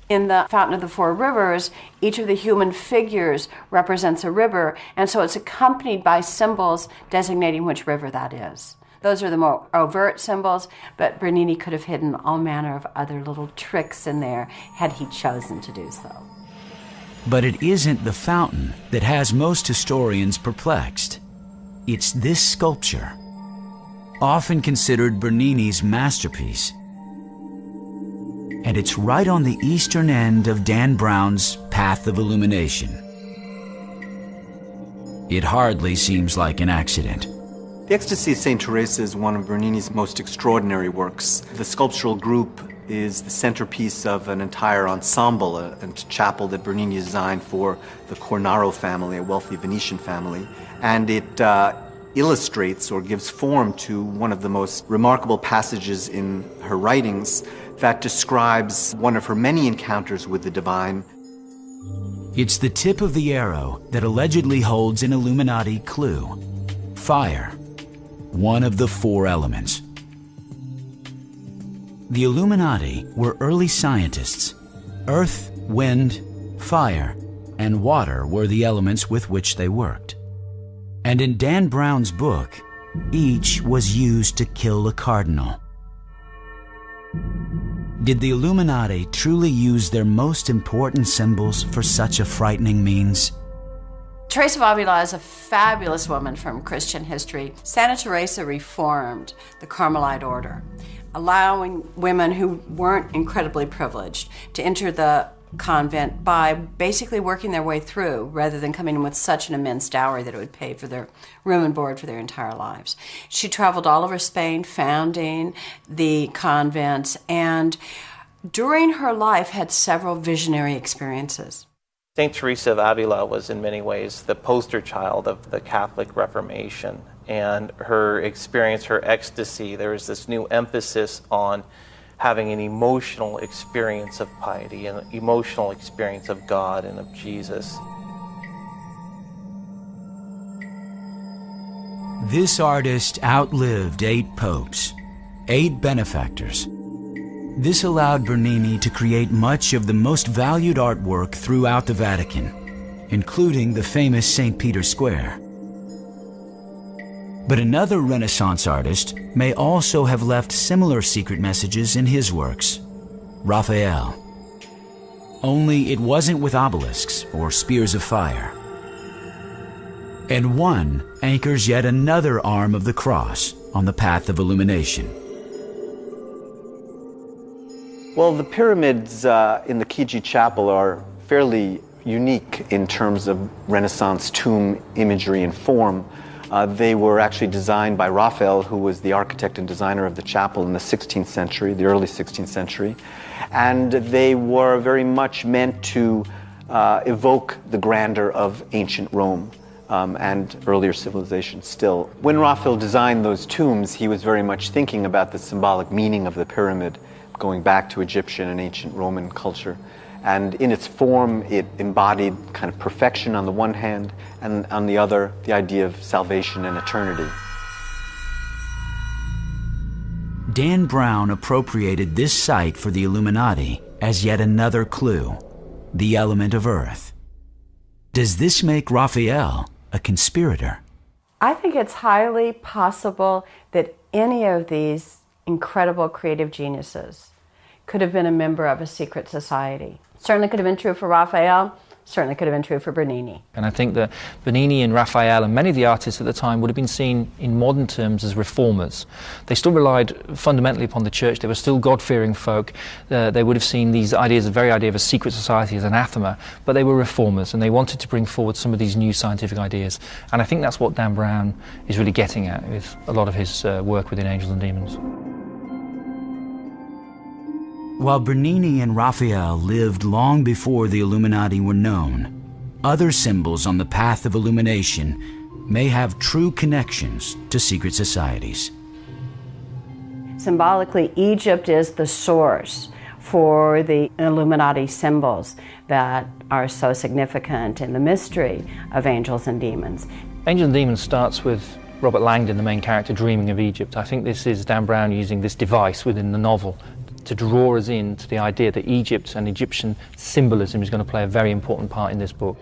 In the Fountain of the Four Rivers, each of the human figures represents a river, and so it's accompanied by symbols designating which river that is. Those are the more overt symbols, but Bernini could have hidden all manner of other little tricks in there had he chosen to do so. But it isn't the fountain that has most historians perplexed. It's this sculpture, often considered Bernini's masterpiece. And it's right on the eastern end of Dan Brown's Path of Illumination. It hardly seems like an accident. The Ecstasy of St. Teresa is one of Bernini's most extraordinary works. The sculptural group is the centerpiece of an entire ensemble, a chapel that Bernini designed for the Cornaro family, a wealthy Venetian family. And it illustrates or gives form to one of the most remarkable passages in her writings that describes one of her many encounters with the divine. It's the tip of the arrow that allegedly holds an Illuminati clue: fire, one of the four elements. The Illuminati were early scientists. Earth, wind, fire, and water were the elements with which they worked. And in Dan Brown's book, each was used to kill a cardinal. Did the Illuminati truly use their most important symbols for such a frightening means? Teresa of Avila is a fabulous woman from Christian history. Santa Teresa reformed the Carmelite order, allowing women who weren't incredibly privileged to enter the convent by basically working their way through rather than coming in with such an immense dowry that it would pay for their room and board for their entire lives. She traveled all over Spain founding the convents, and during her life had several visionary experiences. St. Teresa of Avila was in many ways the poster child of the Catholic Reformation, and her experience, her ecstasy, there was this new emphasis on having an emotional experience of piety, an emotional experience of God and of Jesus. This artist outlived 8 popes, 8 benefactors. This allowed Bernini to create much of the most valued artwork throughout the Vatican, including the famous St. Peter's Square. But another Renaissance artist may also have left similar secret messages in his works: Raphael. Only it wasn't with obelisks or spears of fire. And one anchors yet another arm of the cross on the path of illumination. Well, the pyramids in the Chigi Chapel are fairly unique in terms of Renaissance tomb imagery and form. They were actually designed by Raphael, who was the architect and designer of the chapel in the 16th century, the early 16th century. And they were very much meant to evoke the grandeur of ancient Rome and earlier civilizations still. When Raphael designed those tombs, he was very much thinking about the symbolic meaning of the pyramid, going back to Egyptian and ancient Roman culture. And in its form, it embodied kind of perfection on the one hand, and on the other, the idea of salvation and eternity. Dan Brown appropriated this site for the Illuminati as yet another clue: the element of earth. Does this make Raphael a conspirator? I think it's highly possible that any of these incredible creative geniuses could have been a member of a secret society. Certainly could have been true for Raphael, Certainly could have been true for Bernini. And I think that Bernini and Raphael and many of the artists at the time would have been seen in modern terms as reformers. They still relied fundamentally upon the church. They were still God-fearing folk. They would have seen these ideas, the very idea of a secret society, as anathema, but they were reformers and they wanted to bring forward some of these new scientific ideas. And I think that's what Dan Brown is really getting at with a lot of his work within Angels and Demons. While Bernini and Raphael lived long before the Illuminati were known, other symbols on the path of illumination may have true connections to secret societies. Symbolically, Egypt is the source for the Illuminati symbols that are so significant in the mystery of Angels and Demons. Angels and Demons starts with Robert Langdon, the main character, dreaming of Egypt. I think this is Dan Brown using this device within the novel to draw us into the idea that Egypt and Egyptian symbolism is going to play a very important part in this book.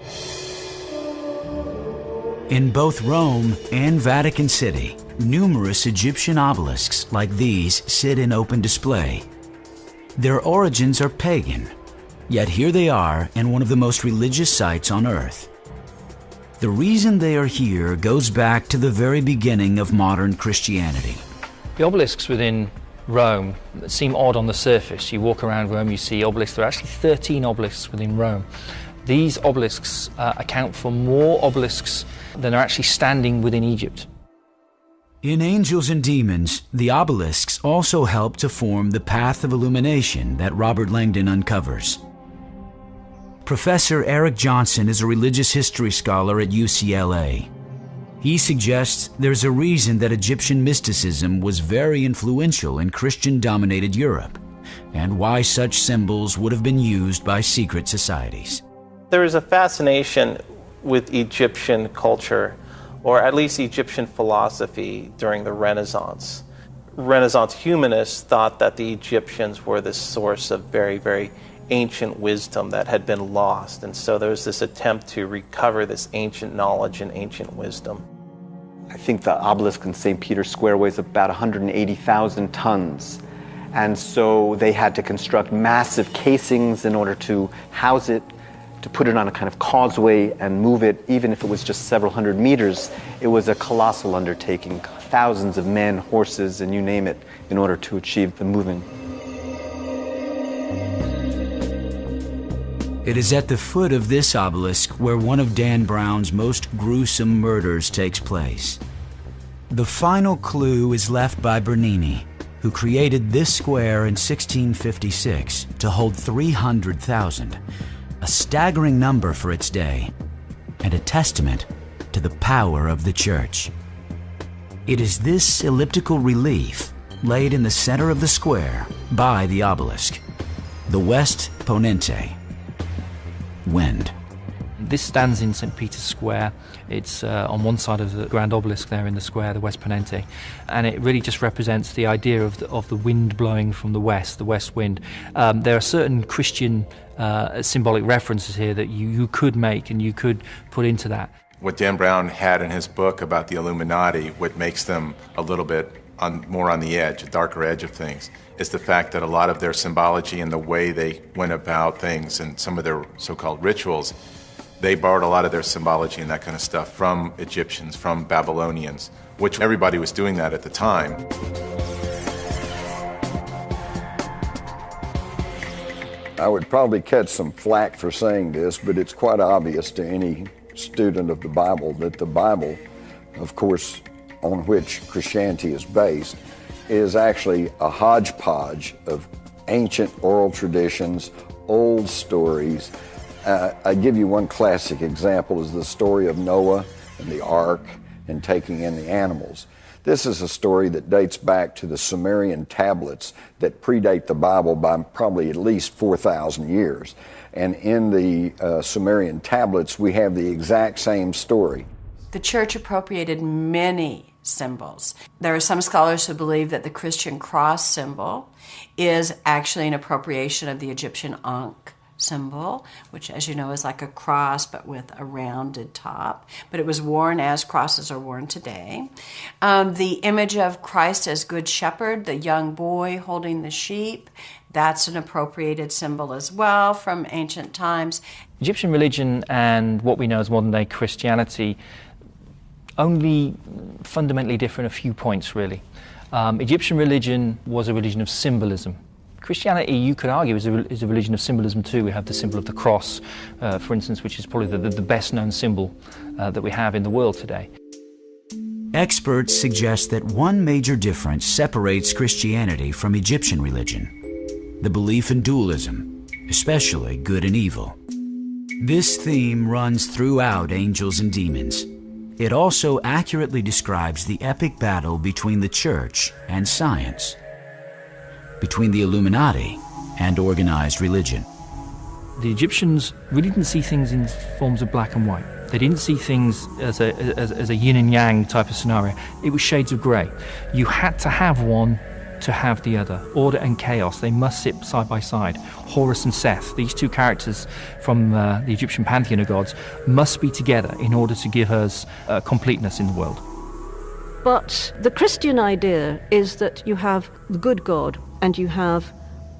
In both Rome and Vatican City, numerous Egyptian obelisks like these sit in open display. Their origins are pagan, yet here they are in one of the most religious sites on Earth. The reason they are here goes back to the very beginning of modern Christianity. The obelisks within Rome seem odd on the surface. You walk around Rome, you see obelisks. There are actually 13 obelisks within Rome. These obelisks account for more obelisks than are actually standing within Egypt. In Angels and Demons, the obelisks also help to form the path of illumination that Robert Langdon uncovers. Professor Eric Johnson is a religious history scholar at UCLA. He suggests there's a reason that Egyptian mysticism was very influential in Christian-dominated Europe, and why such symbols would have been used by secret societies. There is a fascination with Egyptian culture, or at least Egyptian philosophy, during the Renaissance. Renaissance humanists thought that the Egyptians were the source of very, very ancient wisdom that had been lost, and so there was this attempt to recover this ancient knowledge and ancient wisdom. I think the obelisk in St. Peter's Square weighs about 180,000 tons, and so they had to construct massive casings in order to house it, to put it on a kind of causeway and move it, even if it was just several hundred meters. It was a colossal undertaking, thousands of men, horses, and you name it, in order to achieve the moving. It is at the foot of this obelisk where one of Dan Brown's most gruesome murders takes place. The final clue is left by Bernini, who created this square in 1656 to hold 300,000, a staggering number for its day, and a testament to the power of the church. It is this elliptical relief laid in the center of the square by the obelisk, the West Ponente, wind. This stands in St. Peter's Square. It's on one side of the grand obelisk there in the square, the West Ponente, and it really just represents the idea of the wind blowing from the west wind. There are certain Christian symbolic references here that you could make and you could put into that. What Dan Brown had in his book about the Illuminati, what makes them a little bit more on the edge, a darker edge of things, is the fact that a lot of their symbology and the way they went about things and some of their so-called rituals, they borrowed a lot of their symbology and that kind of stuff from Egyptians, from Babylonians, which everybody was doing that at the time. I would probably catch some flack for saying this, but it's quite obvious to any student of the Bible that the Bible, of course, on which Christianity is based, is actually a hodgepodge of ancient oral traditions, old stories. I give you one classic example is the story of Noah and the ark and taking in the animals. This is a story that dates back to the Sumerian tablets that predate the Bible by probably at least 4,000 years. And in the Sumerian tablets, we have the exact same story. The church appropriated many symbols. There are some scholars who believe that the Christian cross symbol is actually an appropriation of the Egyptian Ankh symbol, which, as you know, is like a cross but with a rounded top. But it was worn as crosses are worn today. The image of Christ as Good Shepherd, the young boy holding the sheep, That's an appropriated symbol as well from ancient times. Egyptian religion and what we know as modern-day Christianity only fundamentally differ in a few points, really. Egyptian religion was a religion of symbolism. Christianity, you could argue, is a religion of symbolism too. We have the symbol of the cross, for instance, which is probably the best-known symbol that we have in the world today. Experts suggest that one major difference separates Christianity from Egyptian religion: the belief in dualism, especially good and evil. This theme runs throughout Angels and Demons. It also accurately describes the epic battle between the church and science, between the Illuminati and organized religion. The Egyptians really didn't see things in forms of black and white. They didn't see things as a yin and yang type of scenario. It was shades of grey. You had to have one to have the other. Order and chaos, they must sit side by side. Horus and Seth, these two characters from the Egyptian pantheon of gods, must be together in order to give us completeness in the world. But the Christian idea is that you have the good God and you have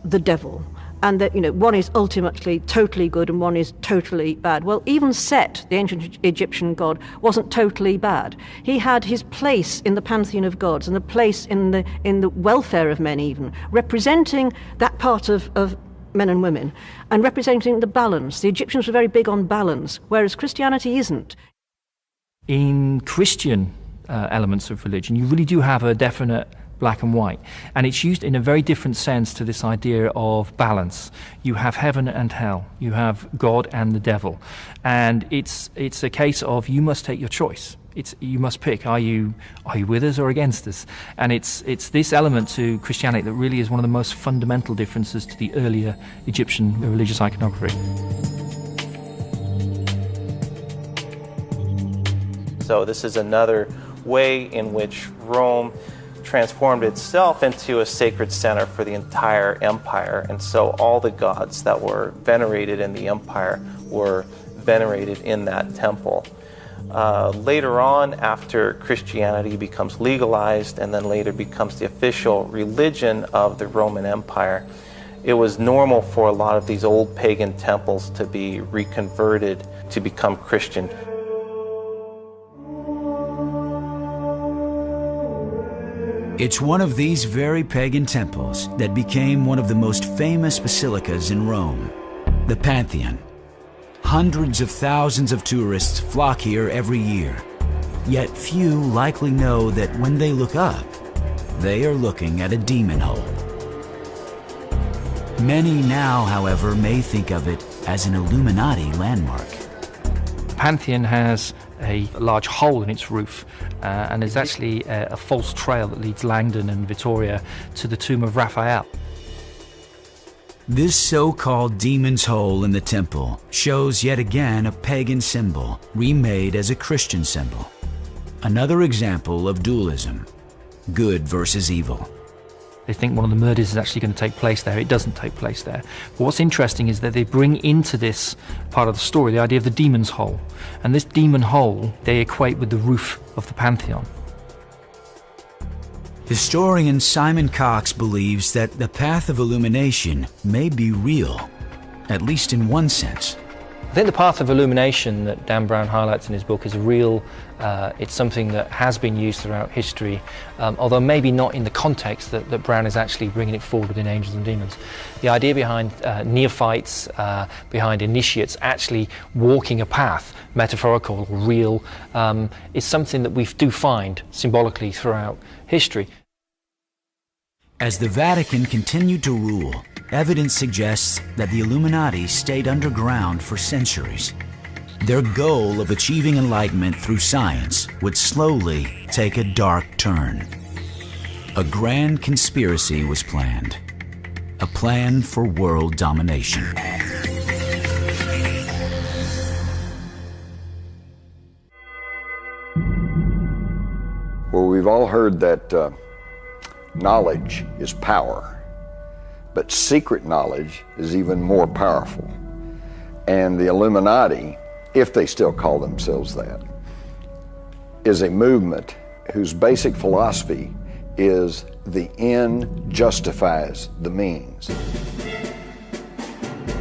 the devil, and that, you know, one is ultimately totally good and one is totally bad. Well, even Set, the ancient Egyptian god, wasn't totally bad. He had his place in the pantheon of gods and the place in the welfare of men, even representing that part of men and women and representing the balance. The Egyptians were very big on balance, whereas Christianity isn't. In Christian elements of religion, you really do have a definite black and white, and it's used in a very different sense to this idea of balance. You have heaven and hell, you have God and the devil, and it's a case of you must take your choice. You must pick, are you with us or against us? And it's this element to Christianity that really is one of the most fundamental differences to the earlier Egyptian religious iconography. So this is another way in which Rome transformed itself into a sacred center for the entire empire, and so all the gods that were venerated in the empire were venerated in that temple. Later on, after Christianity becomes legalized and then later becomes the official religion of the Roman Empire, it was normal for a lot of these old pagan temples to be reconverted to become Christian. It's one of these very pagan temples that became one of the most famous basilicas in Rome, the Pantheon. Hundreds of thousands of tourists flock here every year, yet few likely know that when they look up, they are looking at a demon hole. Many now, however, may think of it as an Illuminati landmark. Pantheon has a large hole in its roof, and there's actually a false trail that leads Langdon and Vittoria to the tomb of Raphael. This so-called demon's hole in the temple shows yet again a pagan symbol remade as a Christian symbol. Another example of dualism, good versus evil. They think one of the murders is actually going to take place there. It doesn't take place there. But what's interesting is that they bring into this part of the story the idea of the demon's hole. And this demon hole they equate with the roof of the Pantheon. Historian Simon Cox believes that the path of illumination may be real, at least in one sense. I think the path of illumination that Dan Brown highlights in his book is real. It's something that has been used throughout history, although maybe not in the context that Brown is actually bringing it forward within Angels and Demons. The idea behind neophytes, behind initiates actually walking a path, metaphorical, real, is something that we do find symbolically throughout history. As the Vatican continued to rule, evidence suggests that the Illuminati stayed underground for centuries. Their goal of achieving enlightenment through science would slowly take a dark turn. A grand conspiracy was planned, a plan for world domination. Well, we've all heard that knowledge is power, but secret knowledge is even more powerful. And the Illuminati, if they still call themselves that, is a movement whose basic philosophy is the end justifies the means.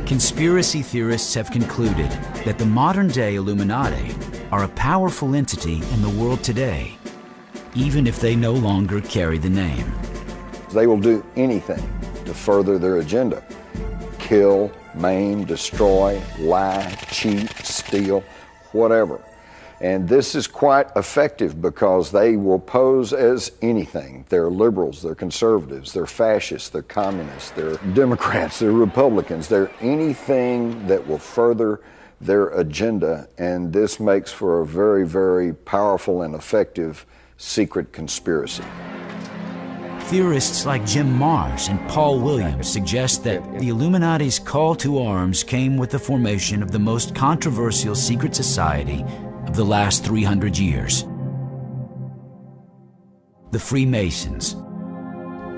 Conspiracy theorists have concluded that the modern-day Illuminati are a powerful entity in the world today, even if they no longer carry the name. They will do anything to further their agenda. Kill, maim, destroy, lie, cheat, steal, whatever. And this is quite effective because they will pose as anything. They're liberals, they're conservatives, they're fascists, they're communists, they're Democrats, they're Republicans. They're anything that will further their agenda, and this makes for a very, very powerful and effective secret conspiracy. Theorists like Jim Marrs and Paul Williams suggest that the Illuminati's call to arms came with the formation of the most controversial secret society of the last 300 years. The Freemasons,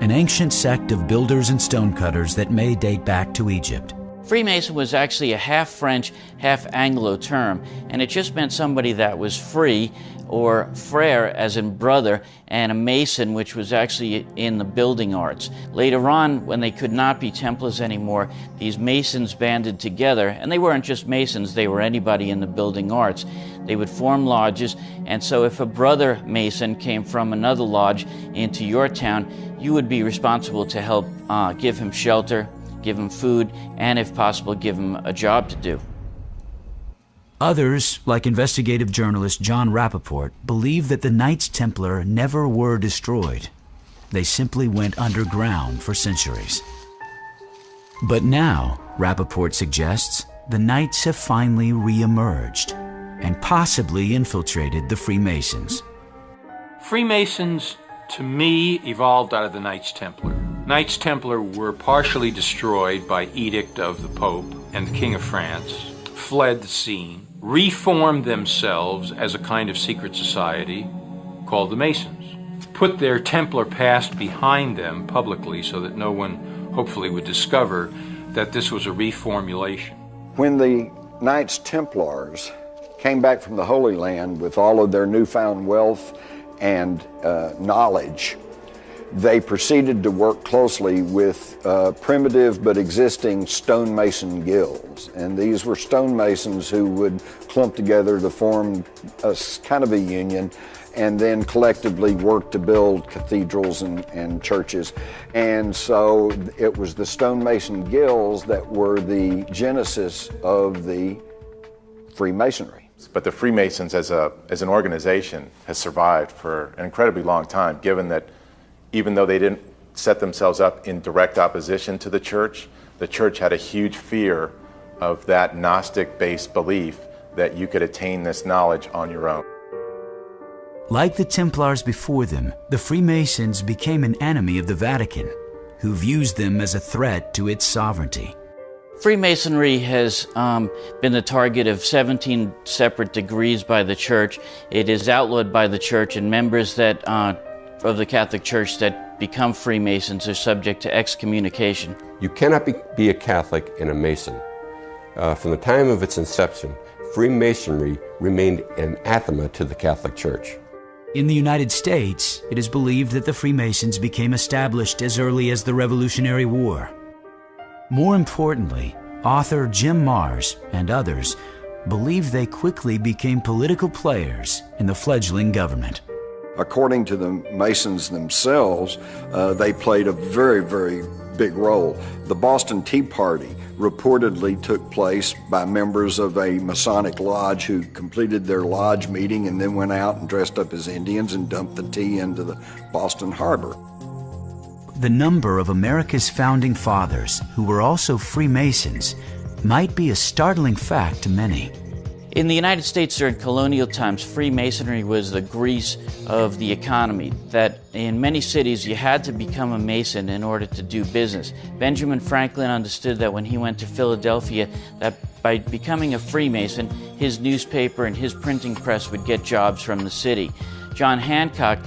an ancient sect of builders and stonecutters that may date back to Egypt. Freemason was actually a half French, half Anglo term, and it just meant somebody that was free, or frere as in brother, and a mason, which was actually in the building arts. Later on, when they could not be Templars anymore, these masons banded together, and they weren't just masons, they were anybody in the building arts. They would form lodges, and so if a brother mason came from another lodge into your town, you would be responsible to help give him shelter, give him food, and if possible, give him a job to do. Others, like investigative journalist John Rappaport, believe that the Knights Templar never were destroyed. They simply went underground for centuries. But now, Rappaport suggests, the Knights have finally re-emerged and possibly infiltrated the Freemasons. Freemasons, to me, evolved out of the Knights Templar. Knights Templar were partially destroyed by edict of the Pope and the King of France, fled the scene, reformed themselves as a kind of secret society called the Masons, put their Templar past behind them publicly so that no one hopefully would discover that this was a reformulation. When the Knights Templars came back from the Holy Land with all of their newfound wealth and knowledge, they proceeded to work closely with primitive but existing stonemason guilds. And these were stonemasons who would clump together to form a kind of a union and then collectively work to build cathedrals and churches. And so it was the stonemason guilds that were the genesis of the Freemasonry. But the Freemasons as an organization has survived for an incredibly long time, given that even though they didn't set themselves up in direct opposition to the church had a huge fear of that Gnostic-based belief that you could attain this knowledge on your own. Like the Templars before them, the Freemasons became an enemy of the Vatican, who views them as a threat to its sovereignty. Freemasonry has been the target of 17 separate degrees by the church. It is outlawed by the church, and members that of the Catholic Church that become Freemasons are subject to excommunication. You cannot be a Catholic and a Mason. From the time of its inception, Freemasonry remained anathema to the Catholic Church. In the United States, it is believed that the Freemasons became established as early as the Revolutionary War. More importantly, author Jim Marrs and others believe they quickly became political players in the fledgling government. According to the Masons themselves, they played a very, very big role. The Boston Tea Party reportedly took place by members of a Masonic lodge who completed their lodge meeting and then went out and dressed up as Indians and dumped the tea into the Boston Harbor. The number of America's founding fathers who were also Freemasons might be a startling fact to many. In the United States during colonial times, Freemasonry was the grease of the economy, that in many cities you had to become a Mason in order to do business. Benjamin Franklin understood that when he went to Philadelphia, that by becoming a Freemason, his newspaper and his printing press would get jobs from the city. John Hancock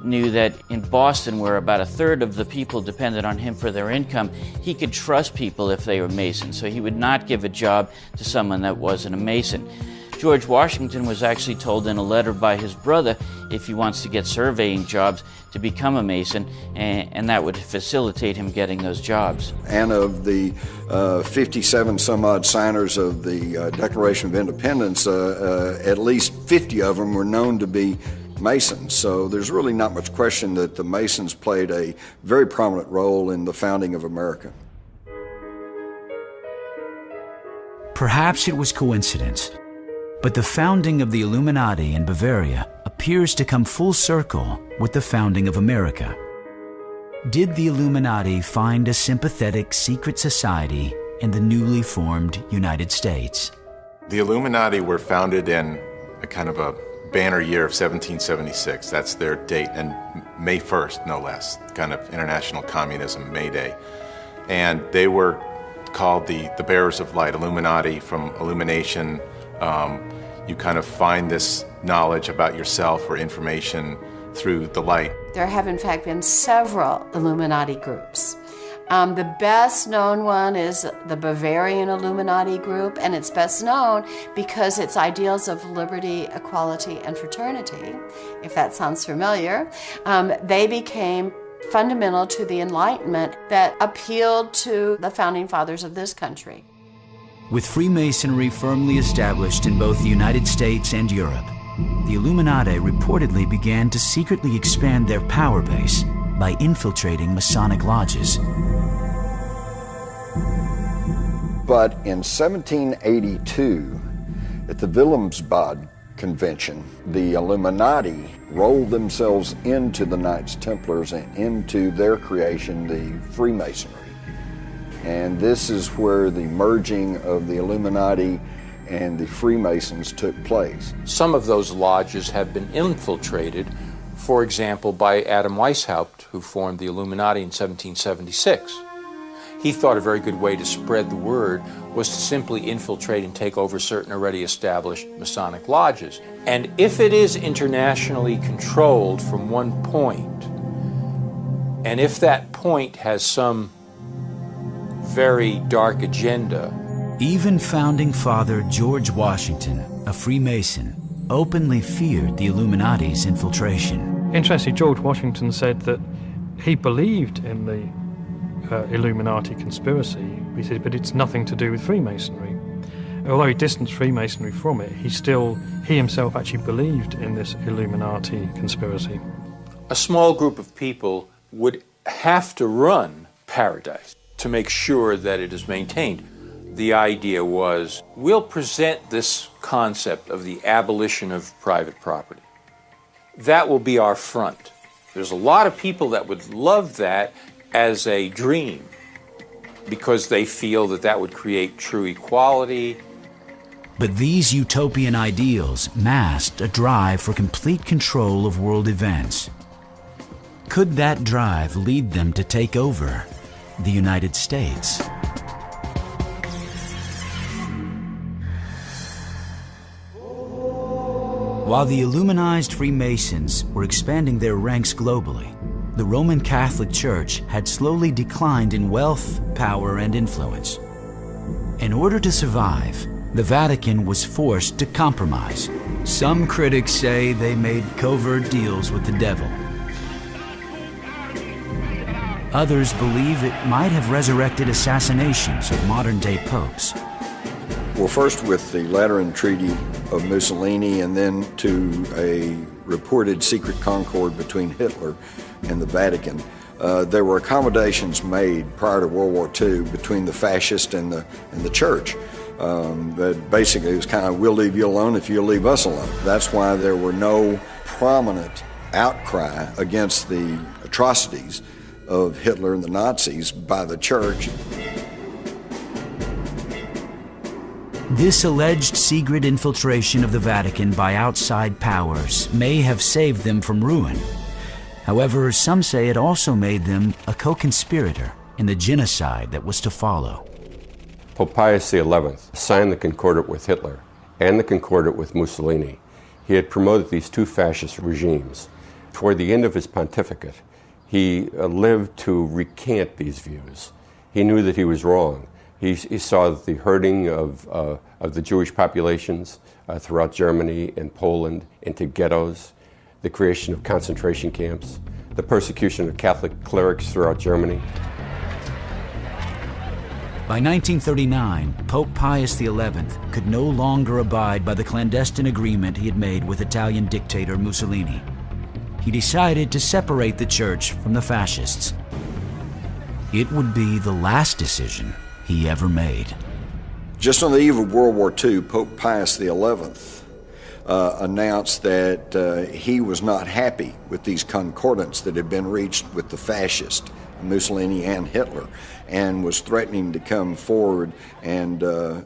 knew that in Boston, where about a third of the people depended on him for their income, he could trust people if they were Masons, so he would not give a job to someone that wasn't a Mason. George Washington was actually told in a letter by his brother, if he wants to get surveying jobs, to become a Mason, and that would facilitate him getting those jobs. And of the 57 some odd signers of the Declaration of Independence, at least 50 of them were known to be Masons. So there's really not much question that the Masons played a very prominent role in the founding of America. Perhaps it was coincidence, but the founding of the Illuminati in Bavaria appears to come full circle with the founding of America. Did the Illuminati find a sympathetic secret society in the newly formed United States? The Illuminati were founded in a kind of a banner year of 1776. That's their date, and May 1st, no less, kind of international communism, May Day. And they were called the bearers of light, Illuminati, from illumination. You kind of find this knowledge about yourself or information through the light. There have in fact been several Illuminati groups. The best known one is the Bavarian Illuminati group, and it's best known because its ideals of liberty, equality, and fraternity, if that sounds familiar, they became fundamental to the Enlightenment that appealed to the founding fathers of this country. With Freemasonry firmly established in both the United States and Europe, the Illuminati reportedly began to secretly expand their power base by infiltrating Masonic lodges. But in 1782, at the Wilhelmsbad Convention, the Illuminati rolled themselves into the Knights Templars and into their creation, the Freemasonry. And this is where the merging of the Illuminati and the Freemasons took place. Some of those lodges have been infiltrated, for example, by Adam Weishaupt, who formed the Illuminati in 1776. He thought a very good way to spread the word was to simply infiltrate and take over certain already established Masonic lodges. And if it is internationally controlled from one point, and if that point has some very dark agenda. Even founding father George Washington, a Freemason, openly feared the Illuminati's infiltration. Interestingly, George Washington said that he believed in the Illuminati conspiracy, he said, but it's nothing to do with Freemasonry. Although he distanced Freemasonry from it, he himself actually believed in this Illuminati conspiracy. A small group of people would have to run Paradise to make sure that it is maintained. The idea was, we'll present this concept of the abolition of private property. That will be our front. There's a lot of people that would love that as a dream because they feel that that would create true equality. But these utopian ideals masked a drive for complete control of world events. Could that drive lead them to take over the United States? While the Illuminized Freemasons were expanding their ranks globally, the Roman Catholic Church had slowly declined in wealth, power, and influence. In order to survive, the Vatican was forced to compromise. Some critics say they made covert deals with the devil. Others believe it might have resurrected assassinations of modern-day popes. Well, first with the Lateran Treaty of Mussolini, and then to a reported secret concord between Hitler and the Vatican. There were accommodations made prior to World War II between the fascists and the church. But basically it was kind of, we'll leave you alone if you'll leave us alone. That's why there were no prominent outcry against the atrocities of Hitler and the Nazis by the church. This alleged secret infiltration of the Vatican by outside powers may have saved them from ruin. However, some say it also made them a co-conspirator in the genocide that was to follow. Pope Pius XI signed the Concordat with Hitler and the Concordat with Mussolini. He had promoted these two fascist regimes. Toward the end of his pontificate, he lived to recant these views. He knew that he was wrong, He saw the herding of the Jewish populations throughout Germany and Poland into ghettos, the creation of concentration camps, the persecution of Catholic clerics throughout Germany. By 1939, Pope Pius XI could no longer abide by the clandestine agreement he had made with Italian dictator Mussolini. He decided to separate the church from the fascists. It would be the last decision he ever made. Just on the eve of World War II, Pope Pius XI announced that he was not happy with these concordants that had been reached with the fascists, Mussolini and Hitler, and was threatening to come forward and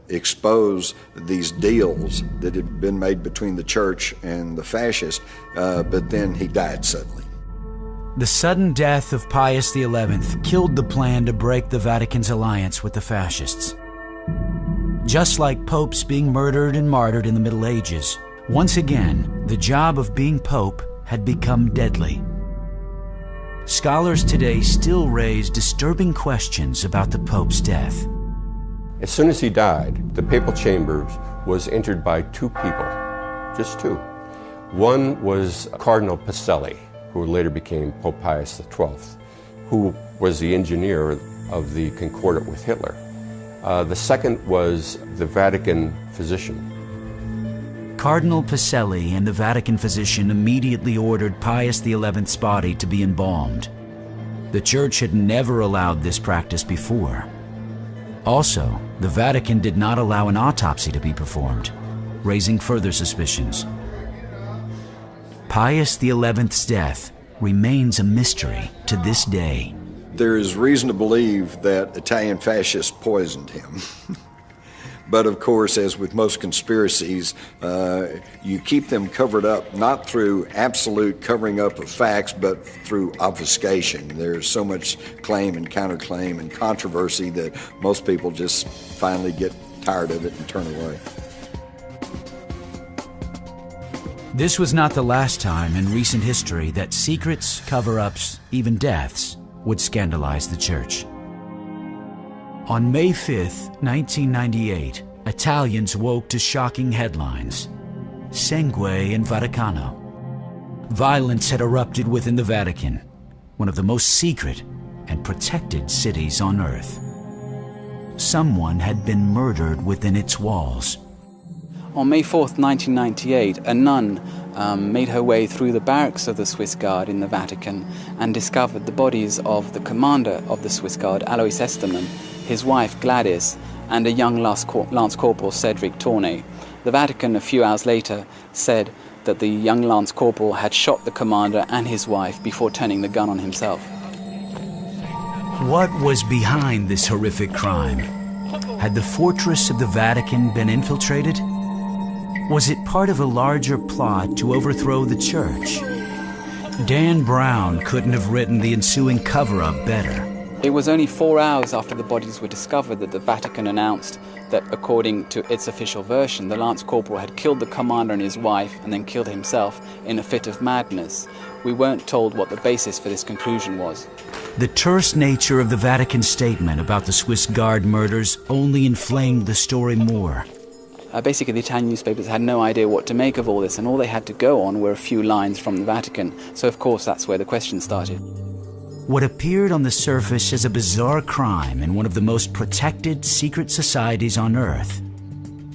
expose these deals that had been made between the church and the fascists, but then he died suddenly. The sudden death of Pius XI killed the plan to break the Vatican's alliance with the fascists. Just like popes being murdered and martyred in the Middle Ages, once again, the job of being pope had become deadly. Scholars today still raise disturbing questions about the Pope's death. As soon as he died, the papal chamber was entered by two people, just two. One was Cardinal Pacelli, who later became Pope Pius XII, who was the engineer of the Concordat with Hitler. The second was the Vatican physician. Cardinal Pacelli and the Vatican physician immediately ordered Pius XI's body to be embalmed. The Church had never allowed this practice before. Also, the Vatican did not allow an autopsy to be performed, raising further suspicions. Pius XI's death remains a mystery to this day. There is reason to believe that Italian fascists poisoned him. But of course, as with most conspiracies, you keep them covered up not through absolute covering up of facts, but through obfuscation. There's so much claim and counterclaim and controversy that most people just finally get tired of it and turn away. This was not the last time in recent history that secrets, cover-ups, even deaths would scandalize the Church. On May 5th, 1998, Italians woke to shocking headlines. Sangue in Vaticano. Violence had erupted within the Vatican, one of the most secret and protected cities on earth. Someone had been murdered within its walls. On May 4th, 1998, a nun made her way through the barracks of the Swiss Guard in the Vatican and discovered the bodies of the commander of the Swiss Guard, Alois Estermann, his wife Gladys, and a young Lance Corporal, Cedric Tournay. The Vatican, a few hours later, said that the young Lance Corporal had shot the commander and his wife before turning the gun on himself. What was behind this horrific crime? Had the fortress of the Vatican been infiltrated? Was it part of a larger plot to overthrow the Church? Dan Brown couldn't have written the ensuing cover-up better. It was only 4 hours after the bodies were discovered that the Vatican announced that, according to its official version, the Lance Corporal had killed the commander and his wife and then killed himself in a fit of madness. We weren't told what the basis for this conclusion was. The terse nature of the Vatican statement about the Swiss Guard murders only inflamed the story more. Basically, the Italian newspapers had no idea what to make of all this, and all they had to go on were a few lines from the Vatican. So, of course, that's where the question started. What appeared on the surface as a bizarre crime in one of the most protected secret societies on Earth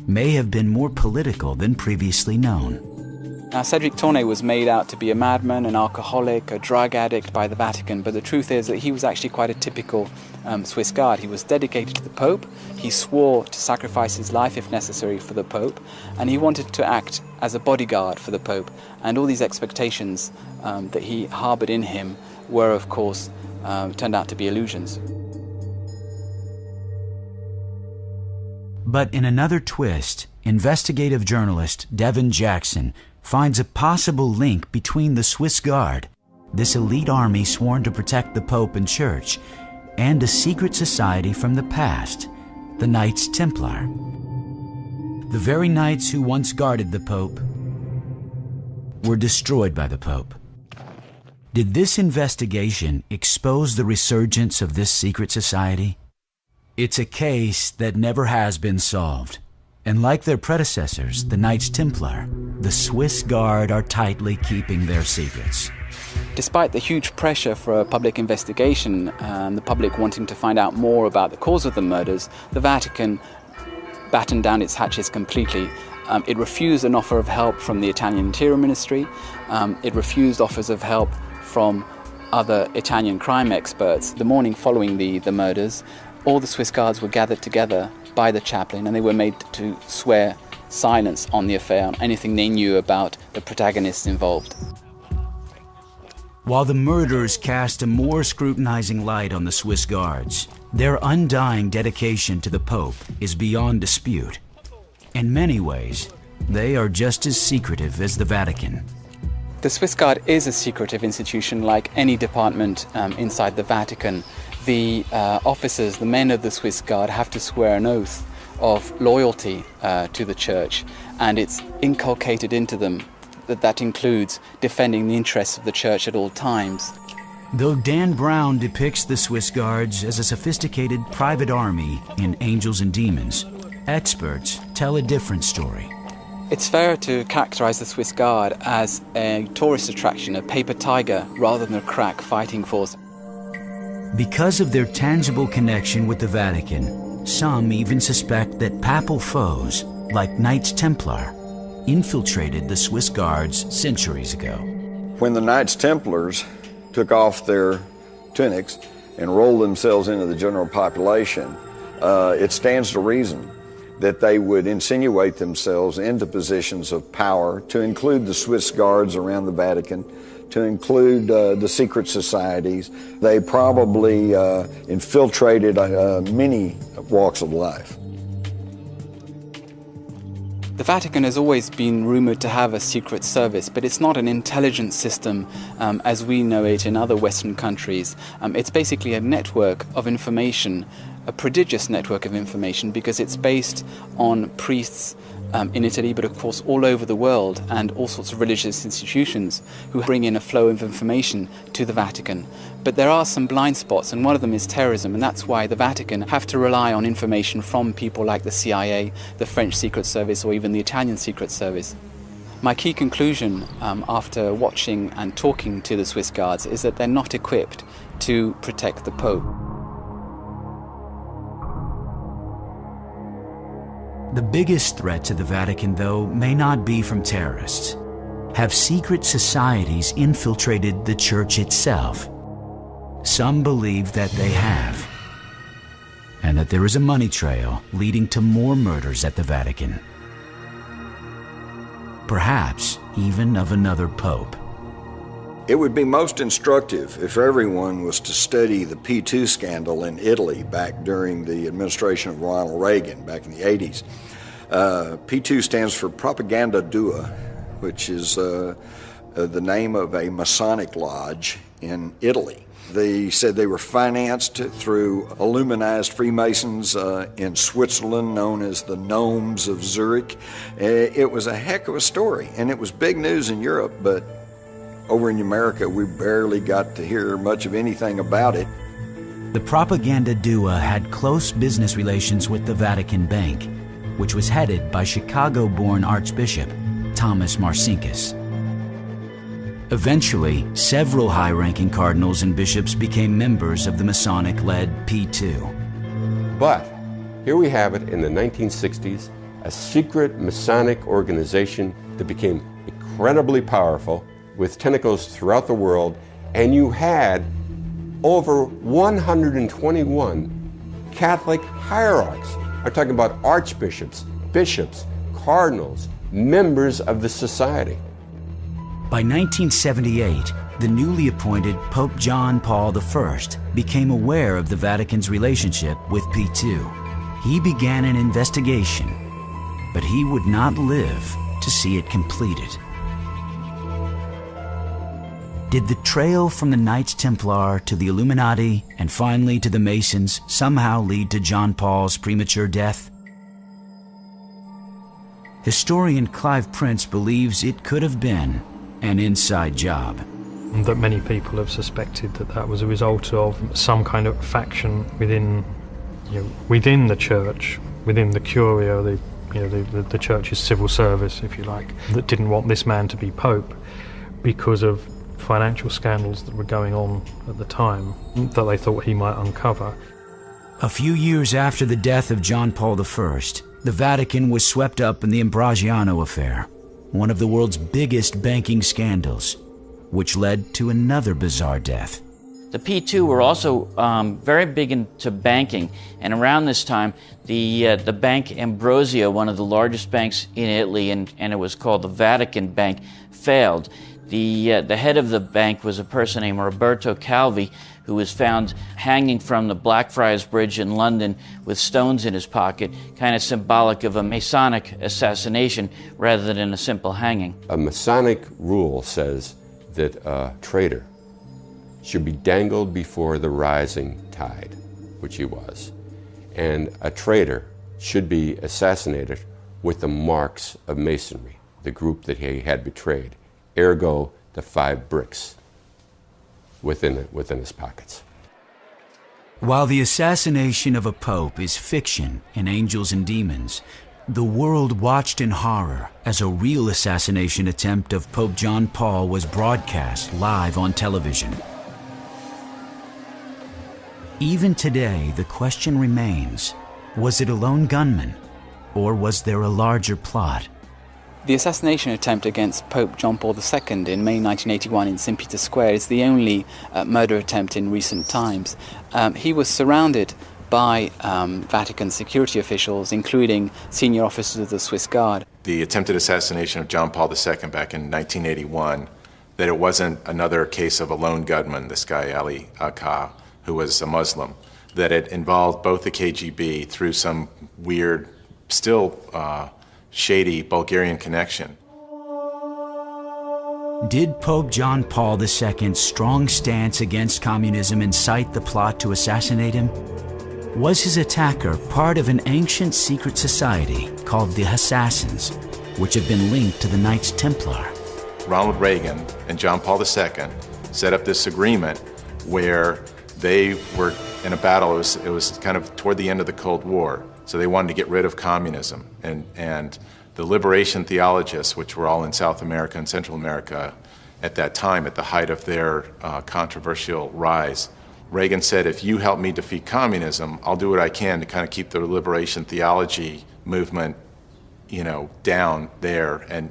may have been more political than previously known. Now, Cedric Tournay was made out to be a madman, an alcoholic, a drug addict by the Vatican, but the truth is that he was actually quite a typical Swiss Guard. He was dedicated to the Pope, he swore to sacrifice his life if necessary for the Pope, and he wanted to act as a bodyguard for the Pope. And all these expectations that he harbored in him were, of course, turned out to be illusions. But in another twist, investigative journalist Devin Jackson finds a possible link between the Swiss Guard, this elite army sworn to protect the Pope and Church, and a secret society from the past, the Knights Templar. The very knights who once guarded the Pope were destroyed by the Pope. Did this investigation expose the resurgence of this secret society? It's a case that never has been solved. And like their predecessors, the Knights Templar, the Swiss Guard are tightly keeping their secrets. Despite the huge pressure for a public investigation and the public wanting to find out more about the cause of the murders, the Vatican battened down its hatches completely. It refused an offer of help from the Italian Interior Ministry. It refused offers of help from other Italian crime experts. The morning following the murders, all the Swiss Guards were gathered together by the chaplain, and they were made to swear silence on the affair, on anything they knew about the protagonists involved. While the murders cast a more scrutinizing light on the Swiss Guards, their undying dedication to the Pope is beyond dispute. In many ways, they are just as secretive as the Vatican. The Swiss Guard is a secretive institution like any department inside the Vatican. The officers, the men of the Swiss Guard, have to swear an oath of loyalty to the Church, and it's inculcated into them that includes defending the interests of the Church at all times. Though Dan Brown depicts the Swiss Guards as a sophisticated private army in Angels and Demons, experts tell a different story. It's fair to characterize the Swiss Guard as a tourist attraction, a paper tiger, rather than a crack fighting force. Because of their tangible connection with the Vatican, some even suspect that papal foes, like Knights Templar, infiltrated the Swiss Guards centuries ago. When the Knights Templars took off their tunics and rolled themselves into the general population, it stands to reason that they would insinuate themselves into positions of power, to include the Swiss Guards around the Vatican, to include the secret societies. They probably infiltrated many walks of life. The Vatican has always been rumored to have a secret service, but it's not an intelligence system as we know it in other Western countries. It's basically a network of information, a prodigious network of information, because it's based on priests in Italy, but of course all over the world, and all sorts of religious institutions who bring in a flow of information to the Vatican. But there are some blind spots, and one of them is terrorism, and that's why the Vatican have to rely on information from people like the CIA, the French Secret Service, or even the Italian Secret Service. My key conclusion after watching and talking to the Swiss Guards is that they're not equipped to protect the Pope. The biggest threat to the Vatican, though, may not be from terrorists. Have secret societies infiltrated the Church itself? Some believe that they have, and that there is a money trail leading to more murders at the Vatican. Perhaps even of another pope. It would be most instructive if everyone was to study the P2 scandal in Italy back during the administration of Ronald Reagan back in the 80s. P2 stands for Propaganda Dua, which is the name of a Masonic lodge in Italy. They said they were financed through Illuminized Freemasons in Switzerland, known as the Gnomes of Zurich. It was a heck of a story, and it was big news in Europe, but over in America, we barely got to hear much of anything about it. The Propaganda Dua had close business relations with the Vatican Bank, which was headed by Chicago-born Archbishop Thomas Marcinkus. Eventually, several high-ranking cardinals and bishops became members of the Masonic-led P2. But here we have it in the 1960s, a secret Masonic organization that became incredibly powerful with tentacles throughout the world, and you had over 121 Catholic hierarchs. I'm talking about archbishops, bishops, cardinals, members of the society. By 1978, the newly appointed Pope John Paul I became aware of the Vatican's relationship with P2. He began an investigation, but he would not live to see it completed. Did the trail from the Knights Templar to the Illuminati and finally to the Masons somehow lead to John Paul's premature death? Historian Clive Prince believes it could have been an inside job. That many people have suspected that that was a result of some kind of faction within within the church, within the Curia, the church's civil service, if you like, that didn't want this man to be pope because of financial scandals that were going on at the time that they thought he might uncover. A few years after the death of John Paul I, the Vatican was swept up in the Ambrosiano affair, one of the world's biggest banking scandals, which led to another bizarre death. The P2 were also very big into banking, and around this time, the bank Ambrosio, one of the largest banks in Italy, and it was called the Vatican Bank, failed. The head of the bank was a person named Roberto Calvi, who was found hanging from the Blackfriars Bridge in London with stones in his pocket, kind of symbolic of a Masonic assassination rather than a simple hanging. A Masonic rule says that a traitor should be dangled before the rising tide, which he was, and a traitor should be assassinated with the marks of Masonry, the group that he had betrayed, ergo the 5 bricks within his pockets. While the assassination of a pope is fiction in Angels and Demons, the world watched in horror as a real assassination attempt of Pope John Paul was broadcast live on television. Even today, the question remains, was it a lone gunman, or was there a larger plot? The assassination attempt against Pope John Paul II in May 1981 in St. Peter's Square is the only murder attempt in recent times. He was surrounded by Vatican security officials, including senior officers of the Swiss Guard. The attempted assassination of John Paul II back in 1981, that it wasn't another case of a lone gunman, this guy Ali Akka, who was a Muslim, that it involved both the KGB through some weird, still shady Bulgarian connection. Did Pope John Paul II's strong stance against communism incite the plot to assassinate him? Was his attacker part of an ancient secret society called the Assassins, which have been linked to the Knights Templar? Ronald Reagan and John Paul II set up this agreement where they were in a battle. It was kind of toward the end of the Cold War. So they wanted to get rid of communism. And the liberation theologists, which were all in South America and Central America at that time, at the height of their controversial rise, Reagan said, if you help me defeat communism, I'll do what I can to kind of keep the liberation theology movement, down there and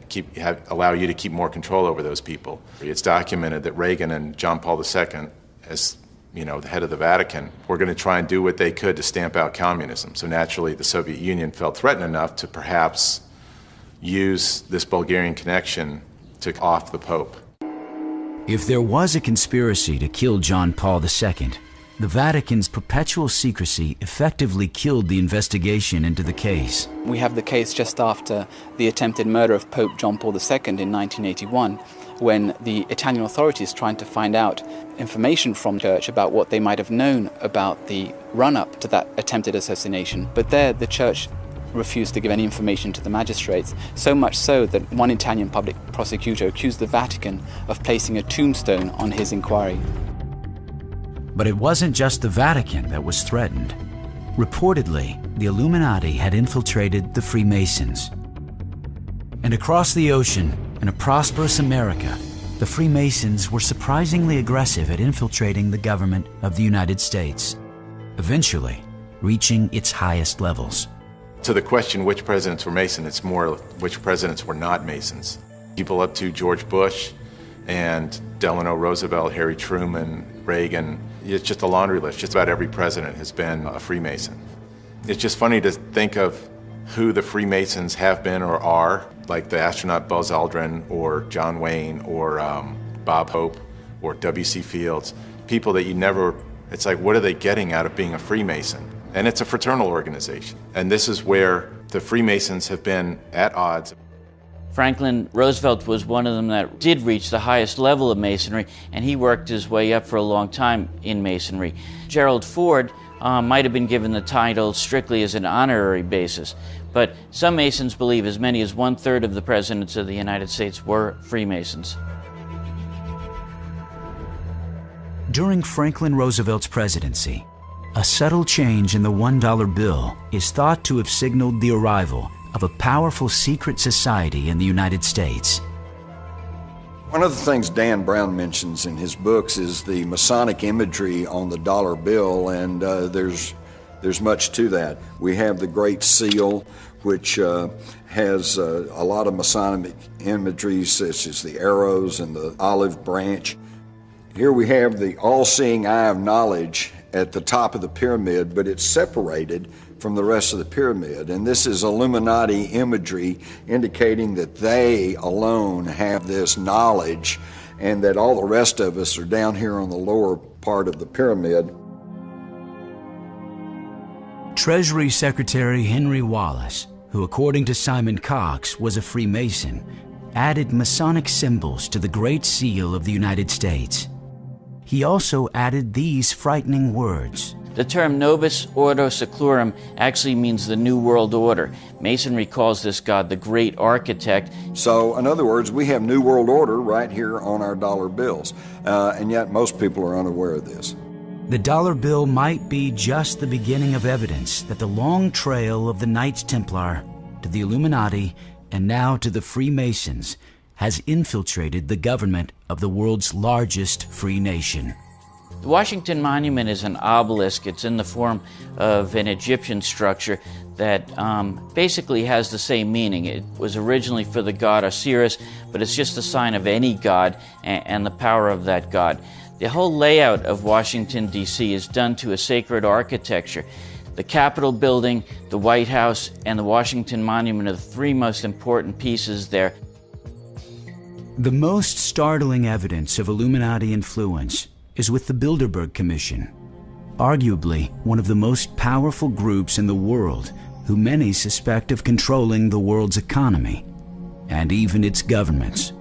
allow you to keep more control over those people. It's documented that Reagan and John Paul II, as the head of the Vatican, were going to try and do what they could to stamp out communism. So naturally, the Soviet Union felt threatened enough to perhaps use this Bulgarian connection to off the Pope. If there was a conspiracy to kill John Paul II, the Vatican's perpetual secrecy effectively killed the investigation into the case. We have the case just after the attempted murder of Pope John Paul II in 1981, when the Italian authorities tried to find out information from the church about what they might have known about the run-up to that attempted assassination. But there, the church refused to give any information to the magistrates, so much so that one Italian public prosecutor accused the Vatican of placing a tombstone on his inquiry. But it wasn't just the Vatican that was threatened. Reportedly, the Illuminati had infiltrated the Freemasons. And across the ocean, in a prosperous America, the Freemasons were surprisingly aggressive at infiltrating the government of the United States, eventually reaching its highest levels. To the question which presidents were Mason, it's more which presidents were not Masons. People up to George Bush and Delano Roosevelt, Harry Truman, Reagan, it's just a laundry list. Just about every president has been a Freemason. It's just funny to think of who the Freemasons have been or are, like the astronaut Buzz Aldrin or John Wayne or Bob Hope or W.C. Fields, people that you never, it's like, what are they getting out of being a Freemason? And it's a fraternal organization. And this is where the Freemasons have been at odds. Franklin Roosevelt was one of them that did reach the highest level of Masonry, and he worked his way up for a long time in Masonry. Gerald Ford might have been given the title strictly as an honorary basis, but some Masons believe as many as 1/3 of the presidents of the United States were Freemasons. During Franklin Roosevelt's presidency, A subtle change in the $1 bill is thought to have signaled the arrival of a powerful secret society in the United States. One of the things Dan Brown mentions in his books is the Masonic imagery on the dollar bill, and there's much to that. We have the Great Seal, which has a lot of Masonic imagery, such as the arrows and the olive branch. Here we have the all-seeing eye of knowledge at the top of the pyramid, but it's separated from the rest of the pyramid. And this is Illuminati imagery indicating that they alone have this knowledge and that all the rest of us are down here on the lower part of the pyramid. Treasury Secretary Henry Wallace, who according to Simon Cox was a Freemason, added Masonic symbols to the Great Seal of the United States. He also added these frightening words. The term Novus Ordo Seclorum actually means the New World Order. Masonry calls this god the Great Architect. So, in other words, we have New World Order right here on our dollar bills, and yet most people are unaware of this. The dollar bill might be just the beginning of evidence that the long trail of the Knights Templar to the Illuminati and now to the Freemasons has infiltrated the government of the world's largest free nation. The Washington Monument is an obelisk. It's in the form of an Egyptian structure that basically has the same meaning. It was originally for the god Osiris, but it's just a sign of any god and the power of that god. The whole layout of Washington, D.C. is done to a sacred architecture. The Capitol building, the White House, and the Washington Monument are the three most important pieces there. The most startling evidence of Illuminati influence is with the Bilderberg Commission, arguably one of the most powerful groups in the world who many suspect of controlling the world's economy and even its governments.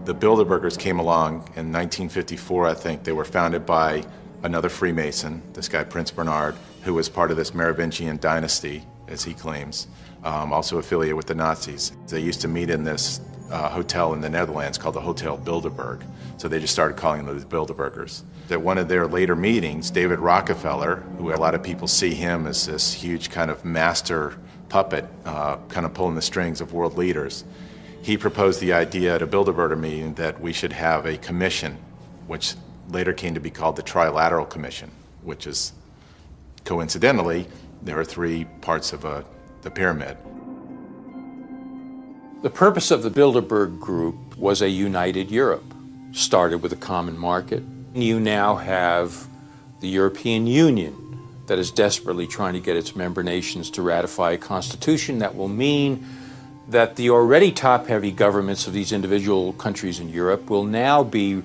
The Bilderbergers came along in 1954, I think. They were founded by another Freemason, this guy Prince Bernard, who was part of this Merovingian dynasty, as he claims, also affiliated with the Nazis. They used to meet in this hotel in the Netherlands called the Hotel Bilderberg. So they just started calling them the Bilderbergers. At one of their later meetings, David Rockefeller, who a lot of people see him as this huge kind of master puppet, kind of pulling the strings of world leaders, he proposed the idea at a Bilderberger meeting that we should have a commission, which later came to be called the Trilateral Commission, which is, coincidentally, there are three parts of the pyramid. The purpose of the Bilderberg Group was a united Europe. Started with a common market. You now have the European Union that is desperately trying to get its member nations to ratify a constitution that will mean that the already top-heavy governments of these individual countries in Europe will now be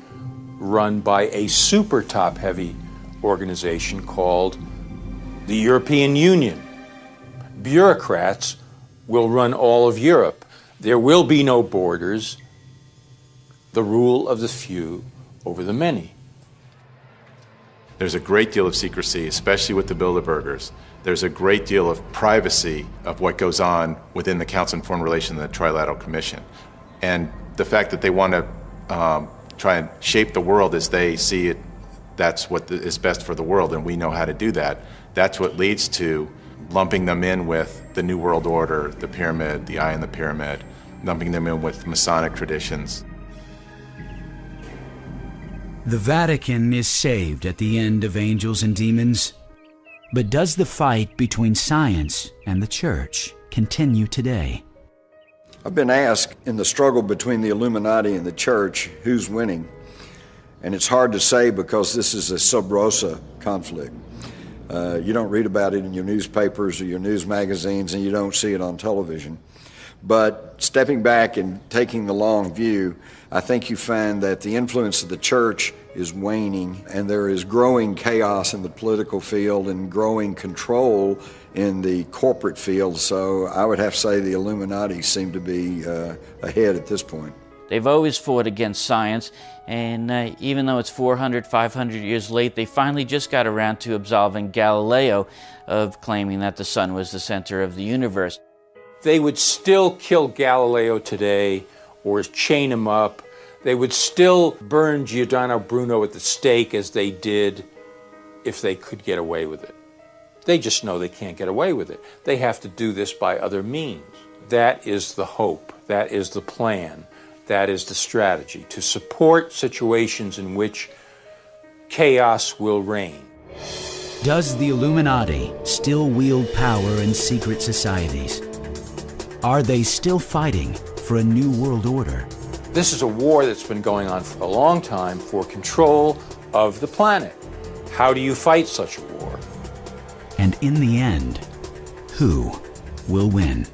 run by a super top-heavy organization called the European Union. Bureaucrats will run all of Europe. There will be no borders. The rule of the few over the many. There's a great deal of secrecy, especially with the Bilderbergers. There's a great deal of privacy of what goes on within the Council on Foreign Relations and the Trilateral Commission. And the fact that they want to try and shape the world as they see it, that's what is best for the world, and we know how to do that. That's what leads to lumping them in with the New World Order, the pyramid, the eye in the pyramid, lumping them in with Masonic traditions. The Vatican is saved at the end of Angels and Demons. But does the fight between science and the church continue today? I've been asked in the struggle between the Illuminati and the church, who's winning? And it's hard to say because this is a sub rosa conflict. You don't read about it in your newspapers or your news magazines, and you don't see it on television. But stepping back and taking the long view, I think you find that the influence of the church is waning, and there is growing chaos in the political field and growing control in the corporate field. So I would have to say the Illuminati seem to be ahead at this point. They've always fought against science, and even though it's 400, 500 years late, they finally just got around to absolving Galileo of claiming that the sun was the center of the universe. They would still kill Galileo today or chain him up. They would still burn Giordano Bruno at the stake as they did if they could get away with it. They just know they can't get away with it. They have to do this by other means. That is the hope. That is the plan. That is the strategy, to support situations in which chaos will reign. Does the Illuminati still wield power in secret societies? Are they still fighting for a new world order? This is a war that's been going on for a long time for control of the planet. How do you fight such a war? And in the end, who will win?